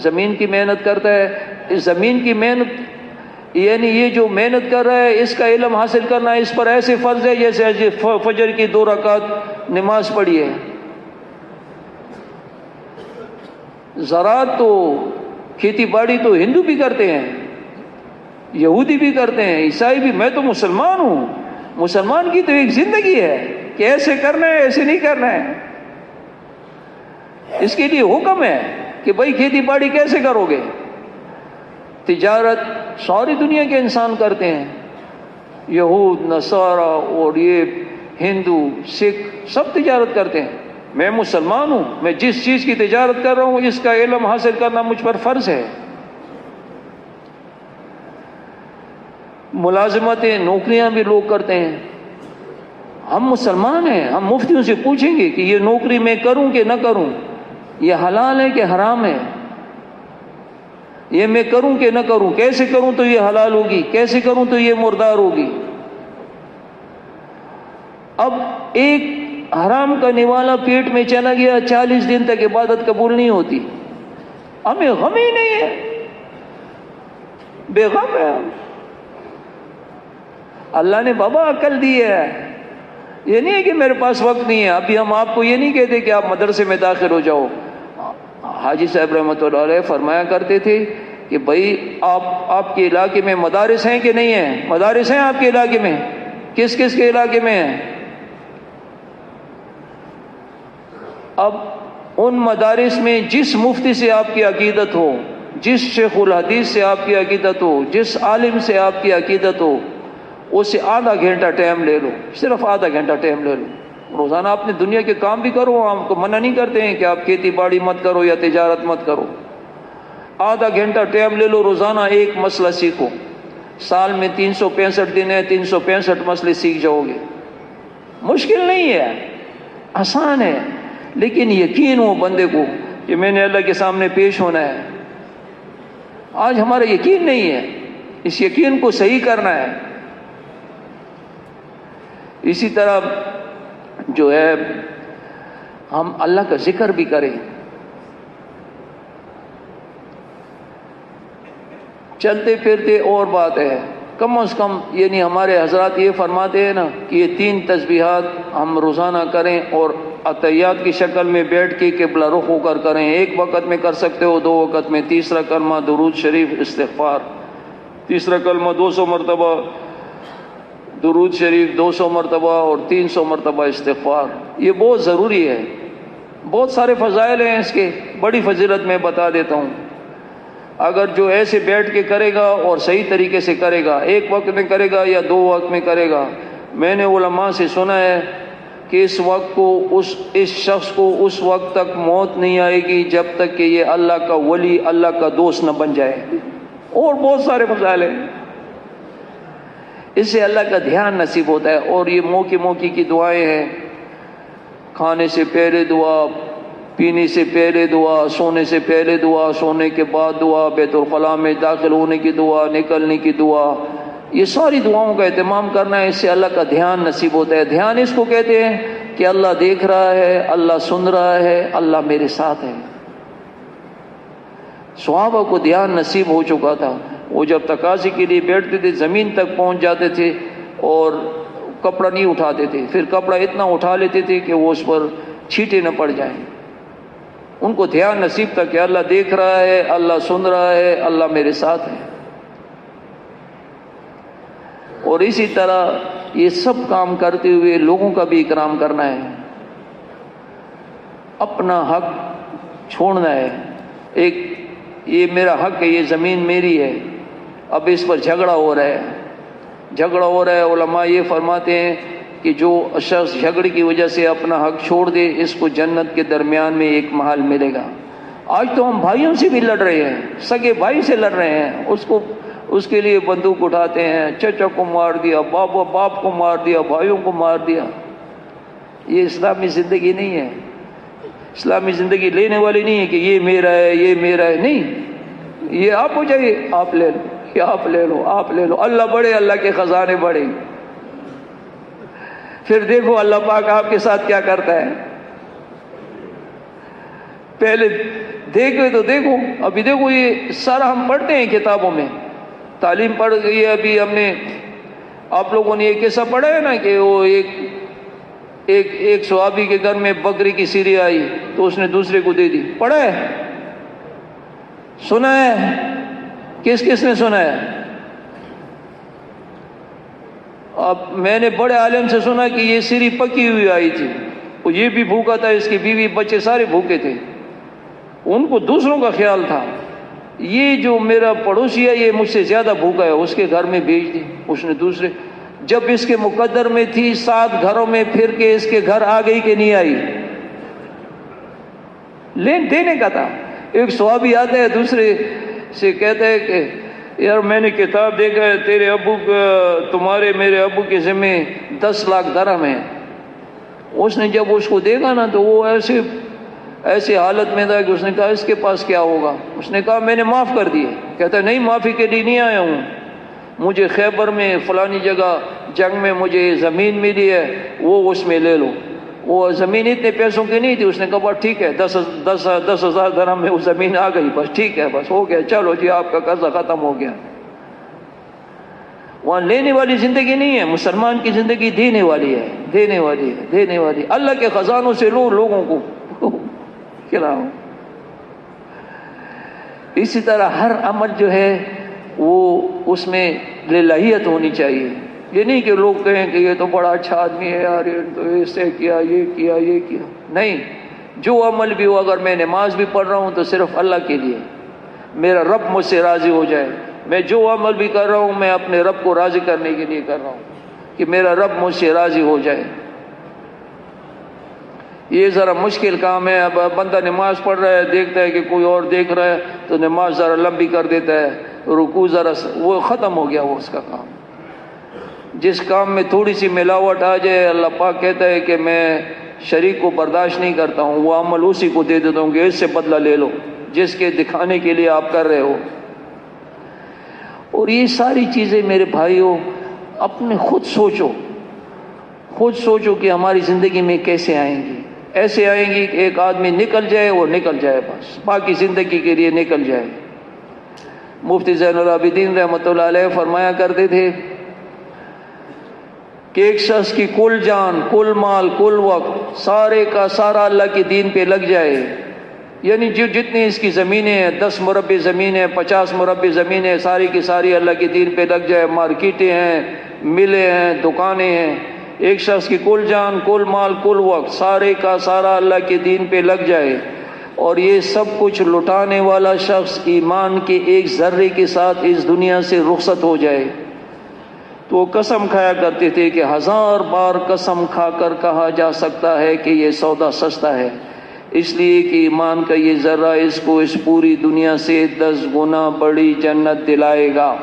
زمین کی محنت کرتا ہے، اس زمین کی محنت یعنی یہ جو محنت کر رہا ہے اس کا علم حاصل کرنا اس پر ایسے فرض ہے جیسے فجر کی 2 رکعت نماز پڑھی ہے. زراعت تو، کھیتی باڑی تو ہندو بھی کرتے ہیں، یہودی بھی کرتے ہیں، عیسائی بھی. میں تو مسلمان ہوں. مسلمان کی تو ایک زندگی ہے کہ ایسے کرنا ہے، ایسے نہیں کرنا ہے. اس کے لیے حکم ہے کہ بھائی کھیتی باڑی کیسے کرو گے. تجارت ساری دنیا کے انسان کرتے ہیں، یہود، نصارہ اور یہ ہندو، سکھ سب تجارت کرتے ہیں. میں مسلمان ہوں، میں جس چیز کی تجارت کر رہا ہوں اس کا علم حاصل کرنا مجھ پر فرض ہے. ملازمتیں، نوکریاں بھی لوگ کرتے ہیں. ہم مسلمان ہیں، ہم مفتیوں سے پوچھیں گے کہ یہ نوکری میں کروں کہ نہ کروں، یہ حلال ہے کہ حرام ہے، یہ میں کروں کہ نہ کروں، کیسے کروں تو یہ حلال ہوگی، کیسے کروں تو یہ مردار ہوگی. اب ایک حرام کا نوالا پیٹ میں چلا گیا، 40 دن تک عبادت قبول نہیں ہوتی. ہمیں غم ہی نہیں ہے، بے غم ہے. اللہ نے بابا عقل دی ہے. یہ نہیں ہے کہ میرے پاس وقت نہیں ہے. ابھی ہم آپ کو یہ نہیں کہتے کہ آپ مدرسے میں داخل ہو جاؤ. حاجی صاحب رحمۃ اللہ علیہ فرمایا کرتے تھے کہ بھائی آپ کے علاقے میں مدارس ہیں کہ نہیں ہیں؟ مدارس ہیں آپ کے علاقے میں؟ کس کس کے علاقے میں ہیں؟ اب ان مدارس میں جس مفتی سے آپ کی عقیدت ہو، جس شیخ الحدیث سے آپ کی عقیدت ہو، جس عالم سے آپ کی عقیدت ہو، اس سے آدھا گھنٹہ ٹائم لے لو، صرف آدھا گھنٹہ ٹائم لے لو. روزانہ اپنے دنیا کے کام بھی کرو، ہم کو منع نہیں کرتے ہیں کہ آپ کھیتی باڑی مت کرو یا تجارت مت کرو. آدھا گھنٹہ ٹائم لے لو، روزانہ ایک مسئلہ سیکھو. سال میں 365 دن ہے، 365 مسئلے سیکھ جاؤ گے. مشکل نہیں ہے، آسان ہے، لیکن یقین ہو بندے کو کہ میں نے اللہ کے سامنے پیش ہونا ہے. آج ہمارا یقین نہیں ہے، اس یقین کو صحیح کرنا ہے. اسی طرح جو ہے ہم اللہ کا ذکر بھی کریں. چلتے پھرتے اور بات ہے، کم از کم یعنی ہمارے حضرات یہ فرماتے ہیں نا کہ یہ 3 تسبیحات ہم روزانہ کریں اور عطیات کی شکل میں بیٹھ کے قبلہ رخ ہو کر کریں. 1 وقت میں کر سکتے ہو، 2 وقت میں. تیسرا کلمہ درود شریف استغفار، تیسرا کلمہ 200 مرتبہ درود شریف 200 مرتبہ اور 300 مرتبہ استغفار. یہ بہت ضروری ہے. بہت سارے فضائل ہیں اس کے، بڑی فضیلت میں بتا دیتا ہوں. اگر جو ایسے بیٹھ کے کرے گا اور صحیح طریقے سے کرے گا، 1 وقت میں کرے گا یا 2 وقت میں کرے گا، میں نے علماء سے سنا ہے کہ اس وقت کو اس شخص کو اس وقت تک موت نہیں آئے گی جب تک کہ یہ اللہ کا ولی، اللہ کا دوست نہ بن جائے. اور بہت سارے فضائل ہیں. اس سے اللہ کا دھیان نصیب ہوتا ہے. اور یہ موقع کی دعائیں ہیں، کھانے سے پہلے دعا، پینے سے پہلے دعا، سونے سے پہلے دعا، سونے کے بعد دعا، بیت الخلاء میں داخل ہونے کی دعا، نکلنے کی دعا، یہ ساری دعاؤں کا اہتمام کرنا ہے، اس سے اللہ کا دھیان نصیب ہوتا ہے۔ دھیان اس کو کہتے ہیں کہ اللہ دیکھ رہا ہے، اللہ سن رہا ہے، اللہ میرے ساتھ ہے۔ صحابہ کو دھیان نصیب ہو چکا تھا، وہ جب تقاضے کے لیے بیٹھتے تھے زمین تک پہنچ جاتے تھے اور کپڑا نہیں اٹھاتے تھے، پھر کپڑا اتنا اٹھا لیتے تھے کہ وہ اس پر چھینٹے نہ پڑ جائیں۔ ان کو دھیان نصیب تھا کہ اللہ دیکھ رہا ہے، اللہ سن رہا ہے، اللہ میرے ساتھ ہے۔ اور اسی طرح یہ سب کام کرتے ہوئے لوگوں کا بھی اکرام کرنا ہے، اپنا حق چھوڑنا ہے۔ ایک یہ میرا حق ہے، یہ زمین میری ہے، اب اس پر جھگڑا ہو رہا ہے، علماء یہ فرماتے ہیں کہ جو شخص جھگڑے کی وجہ سے اپنا حق چھوڑ دے اس کو جنت کے درمیان میں ایک محل ملے گا۔ آج تو ہم بھائیوں سے بھی لڑ رہے ہیں، سگے بھائی سے لڑ رہے ہیں، اس کے لیے بندوق اٹھاتے ہیں، چچا کو مار دیا، باپ کو مار دیا، بھائیوں کو مار دیا۔ یہ اسلامی زندگی نہیں ہے۔ اسلامی زندگی لینے والی نہیں ہے کہ یہ میرا ہے، یہ میرا ہے، نہیں، یہ آپ ہو جائیے، آپ لے لو، یہ آپ لے لو، آپ لے لو، اللہ بڑے، اللہ کے خزانے بڑے، پھر دیکھو اللہ پاک آپ کے ساتھ کیا کرتا ہے۔ پہلے دیکھو تو دیکھو، ابھی دیکھو یہ سارا ہم پڑھتے ہیں کتابوں میں، تعلیم پڑھ گئی ہے۔ ابھی ہم نے، آپ لوگوں نے یہ قصہ پڑھا ہے نا کہ وہ ایک صحابی کے گھر میں بکری کی سیری آئی تو اس نے دوسرے کو دے دی، پڑھا ہے، سنا ہے؟ کس نے سنا ہے؟ اب میں نے بڑے عالم سے سنا کہ یہ سیری پکی ہوئی آئی تھی، وہ یہ بھی بھوکا تھا، اس کی بیوی بچے سارے بھوکے تھے، ان کو دوسروں کا خیال تھا، یہ جو میرا پڑوسی ہے یہ مجھ سے زیادہ بھوکا ہے، اس کے گھر میں بھیج دی۔ اس نے دوسرے، جب اس کے مقدر میں تھی 7 گھروں میں پھر کے اس کے گھر آ گئی کہ نہیں آئی، لین دینے کا تھا۔ ایک صحابی آتا ہے دوسرے سے کہتا ہے کہ یار میں نے کتاب دیکھا ہے تیرے ابو تمہارے میرے ابو کے ذمہ 10 لاکھ درہم ہیں۔ اس نے جب اس کو دیکھا نا تو وہ ایسے حالت میں تھا کہ اس نے کہا اس کے پاس کیا ہوگا؟ اس نے کہا میں نے معاف کر دیے۔ کہتا ہے نہیں، معافی کے لیے نہیں آیا ہوں، مجھے خیبر میں فلانی جگہ جنگ میں مجھے زمین ملی ہے، وہ اس میں لے لو۔ وہ زمین اتنے پیسوں کی نہیں تھی، اس نے کہا بس ٹھیک ہے، 10,000 درہم میں وہ زمین آ گئی، بس ٹھیک ہے، بس ہو گیا، چلو جی آپ کا قرضہ ختم ہو گیا۔ وہاں لینے والی زندگی نہیں ہے، مسلمان کی زندگی دینے والی ہے، دینے والی ہے، دینے والی۔ اللہ کے خزانوں سے لو، لوگوں کو کھلاؤ۔ اسی طرح ہر عمل جو ہے وہ اس میں للہیت ہونی چاہیے۔ یہ نہیں کہ لوگ کہیں کہ یہ تو بڑا اچھا آدمی ہے یار، یہ تو ایسے کیا، یہ کیا، یہ کیا، نہیں۔ جو عمل بھی ہو، اگر میں نماز بھی پڑھ رہا ہوں تو صرف اللہ کے لیے، میرا رب مجھ سے راضی ہو جائے۔ میں جو عمل بھی کر رہا ہوں میں اپنے رب کو راضی کرنے کے لیے کر رہا ہوں کہ میرا رب مجھ سے راضی ہو جائے۔ یہ ذرا مشکل کام ہے۔ اب بندہ نماز پڑھ رہا ہے، دیکھتا ہے کہ کوئی اور دیکھ رہا ہے تو نماز ذرا لمبی کر دیتا ہے، رکوع ذرا، وہ ختم ہو گیا وہ اس کا کام۔ جس کام میں تھوڑی سی ملاوٹ آ جائے، اللہ پاک کہتا ہے کہ میں شریک کو برداشت نہیں کرتا ہوں، وہ عمل اسی کو دے دیتا ہوں کہ اس سے بدلہ لے لو جس کے دکھانے کے لیے آپ کر رہے ہو۔ اور یہ ساری چیزیں میرے بھائیوں اپنے خود سوچو کہ ہماری زندگی میں کیسے آئیں گی۔ ایسے آئیں گی کہ ایک آدمی نکل جائے اور نکل جائے، بس باقی زندگی کے لیے نکل جائے۔ مفتی زین العابدین رحمۃ اللہ علیہ فرمایا کرتے تھے کہ ایک شخص کی کل جان، کل مال، کل وقت، سارے کا سارا اللہ کے دین پہ لگ جائے، یعنی جو جتنی اس کی زمینیں ہیں، 10 مربع زمینیں، 50 مربع زمینیں، ساری کی ساری اللہ کے دین پہ لگ جائے، مارکیٹیں ہیں، ملیں ہیں، دکانیں ہیں، ایک شخص کی کل جان، کل مال، کل وقت، سارے کا سارا اللہ کے دین پہ لگ جائے، اور یہ سب کچھ لٹانے والا شخص ایمان کے ایک ذرے کے ساتھ اس دنیا سے رخصت ہو جائے، تو وہ قسم کھایا کرتے تھے کہ 1000 بار قسم کھا کر کہا جا سکتا ہے کہ یہ سودا سستا ہے، اس لیے کہ ایمان کا یہ ذرہ اس کو اس پوری دنیا سے 10 گنا بڑی جنت دلائے گا۔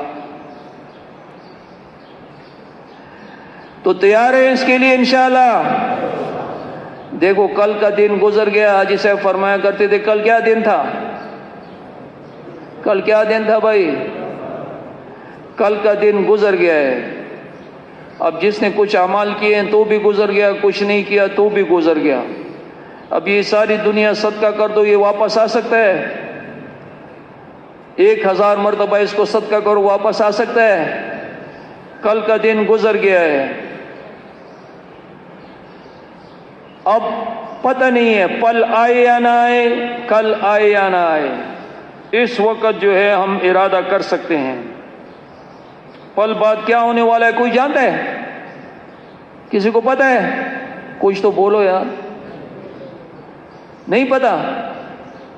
تو تیار ہے اس کے لیے انشاءاللہ؟ دیکھو کل کا دن گزر گیا، حاجی صاحب فرمایا کرتے تھے کل کیا دن تھا؟ کل کیا دن تھا بھائی؟ کل کا دن گزر گیا ہے. اب جس نے کچھ اعمال کیے ہیں تو بھی گزر گیا، کچھ نہیں کیا تو بھی گزر گیا. اب یہ ساری دنیا صدقہ کر دو، یہ واپس آ سکتا ہے؟ 1000 مرتبہ اس کو صدقہ کرو، واپس آ سکتا ہے؟ کل کا دن گزر گیا ہے. اب پتہ نہیں ہے پل آئے یا نہ آئے، کل آئے یا نہ آئے. اس وقت جو ہے ہم ارادہ کر سکتے ہیں. پل بعد کیا ہونے والا ہے کوئی جانتا ہے؟ کسی کو پتہ ہے؟ کچھ تو بولو یار. نہیں پتا؟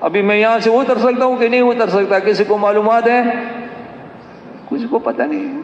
ابھی میں یہاں سے اتر سکتا ہوں کہ نہیں اتر سکتا؟ کسی کو معلومات ہے؟ کسی کو پتہ نہیں.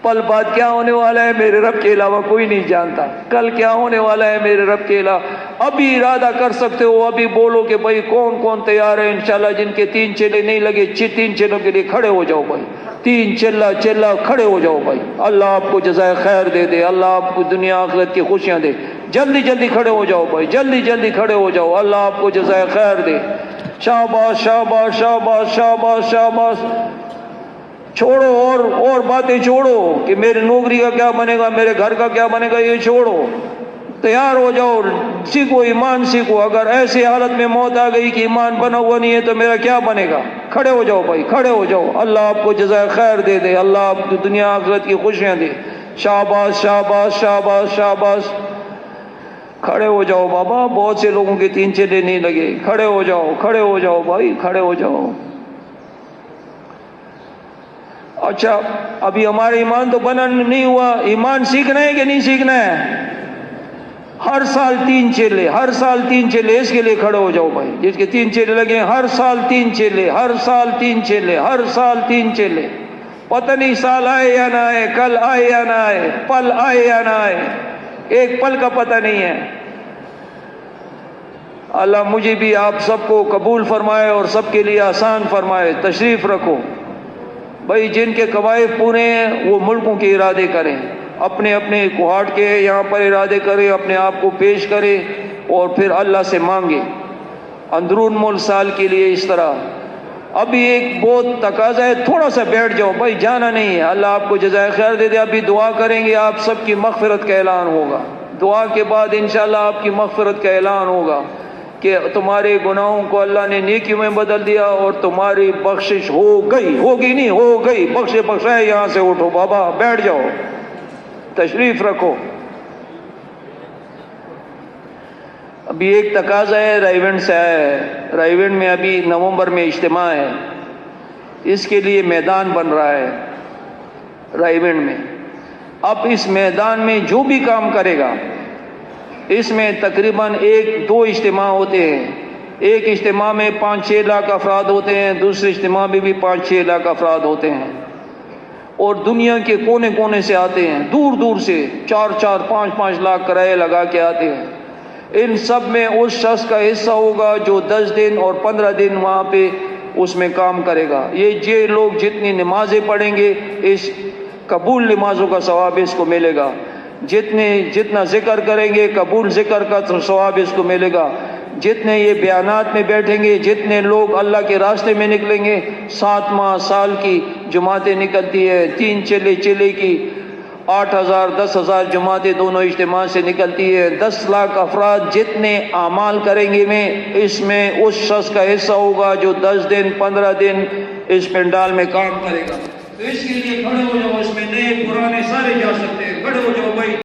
پل بعد کیا ہونے والا ہے میرے رب کے علاوہ کوئی نہیں جانتا. کل کیا ہونے والا ہے میرے رب کے علاوہ. ابھی ارادہ کر سکتے ہو، ابھی بولو کہ بھائی کون کون تیار ہے انشاءاللہ جن کے 3 چیلے نہیں لگے 3 چیلوں کے لیے کھڑے ہو جاؤ بھائی. 3 چلا کھڑے ہو جاؤ بھائی. اللہ آپ کو جزائے خیر دے دے، اللہ آپ کو دنیا آخرت کی خوشیاں دے. جلدی جلدی کھڑے ہو جاؤ بھائی، جلدی جلدی کھڑے ہو جاؤ. اللہ آپ کو جزائے خیر دے. شاباش شاباش شاباش شاباش شاباش. چھوڑو اور باتیں چھوڑو کہ میری نوکری کا کیا بنے گا، میرے گھر کا کیا بنے گا، یہ چھوڑو. تیار ہو جاؤ، سیکھو ایمان سیکھو. اگر ایسی حالت میں موت آ گئی کہ ایمان بنا ہوا نہیں ہے تو میرا کیا بنے گا؟ کھڑے ہو جاؤ بھائی، کھڑے ہو جاؤ. اللہ آپ کو جزائے خیر دے دے، اللہ آپ کو دنیا آخرت کی خوشیاں دے. شاباش شاباش شاباش شاباش. کھڑے ہو جاؤ بابا، بہت سے لوگوں کے 3 چیلے نہیں لگے. کھڑے ہو جاؤ، کھڑے ہو جاؤ بھائی، کھڑے ہو جاؤ. اچھا ابھی ہمارا ایمان تو بنا نہیں ہوا، ایمان سیکھنا ہے کہ نہیں سیکھنا ہے؟ ہر سال 3 چیلے، ہر سال 3 چیلے. اس کے لیے کھڑے ہو جاؤ بھائی جس کے 3 چیلے لگے. ہر سال 3 چیلے، ہر سال 3 چیلے، ہر سال 3 چیلے. پتہ نہیں سال آئے یا نہ آئے، کل آئے یا نہ آئے، پل آئے یا نہ آئے. ایک پل کا پتہ نہیں ہے. اللہ مجھے بھی آپ سب کو قبول فرمائے اور سب کے لیے آسان فرمائے. تشریف رکھو بھائی. جن کے قوائف پورے ہیں وہ ملکوں کے ارادے کریں، اپنے اپنے کوہاٹ کے یہاں پر ارادے کریں، اپنے آپ کو پیش کریں اور پھر اللہ سے مانگے اندرون ملک سال کے لیے. اس طرح ابھی ایک بہت تقاضا ہے، تھوڑا سا بیٹھ جاؤ بھائی، جانا نہیں ہے. اللہ آپ کو جزائے خیر دے دے. ابھی دعا کریں گے، آپ سب کی مغفرت کا اعلان ہوگا. دعا کے بعد انشاءاللہ آپ کی مغفرت کا اعلان ہوگا کہ تمہارے گناہوں کو اللہ نے نیکیوں میں بدل دیا اور تمہاری بخشش ہو گئی. ہوگی نہیں، ہو گئی. بخشائے. یہاں سے اٹھو بابا، بیٹھ جاؤ، تشریف رکھو. ابھی ایک تقاضا ہے، رائیونڈ سے آیا ہے. رائیونڈ میں ابھی نومبر میں اجتماع ہے، اس کے لیے میدان بن رہا ہے رائیونڈ میں. اب اس میدان میں جو بھی کام کرے گا، اس میں تقریباً 1-2 اجتماع ہوتے ہیں. ایک اجتماع میں 5-6 لاکھ افراد ہوتے ہیں، دوسرے اجتماع میں بھی 5-6 لاکھ افراد ہوتے ہیں. اور دنیا کے کونے کونے سے آتے ہیں، دور دور سے 4-4 5-5 لاکھ کرایہ لگا کے آتے ہیں. ان سب میں اس شخص کا حصہ ہوگا جو 10 دن اور 15 دن وہاں پہ اس میں کام کرے گا. یہ لوگ جتنی نمازیں پڑھیں گے، اس قبول نمازوں کا ثواب اس کو ملے گا. جتنا ذکر کریں گے، قبول ذکر کا ثواب اس کو ملے گا. جتنے یہ بیانات میں بیٹھیں گے، جتنے لوگ اللہ کے راستے میں نکلیں گے. 7 ماہ سال کی جماعتیں نکلتی ہے، 3 چلے کی 8,000 10,000 جماعتیں دونوں اجتماع سے نکلتی ہے. 10 لاکھ افراد جتنے اعمال کریں گے اس میں اس شخص کا حصہ ہوگا جو 10 دن 15 دن اس پنڈال میں کام کرے گا. تو اس کے لیے کھڑے ہو جاؤ. اس میں نئے پرانے سارے جا سکتے ہیں. کھڑے ہو جاؤ بھائی.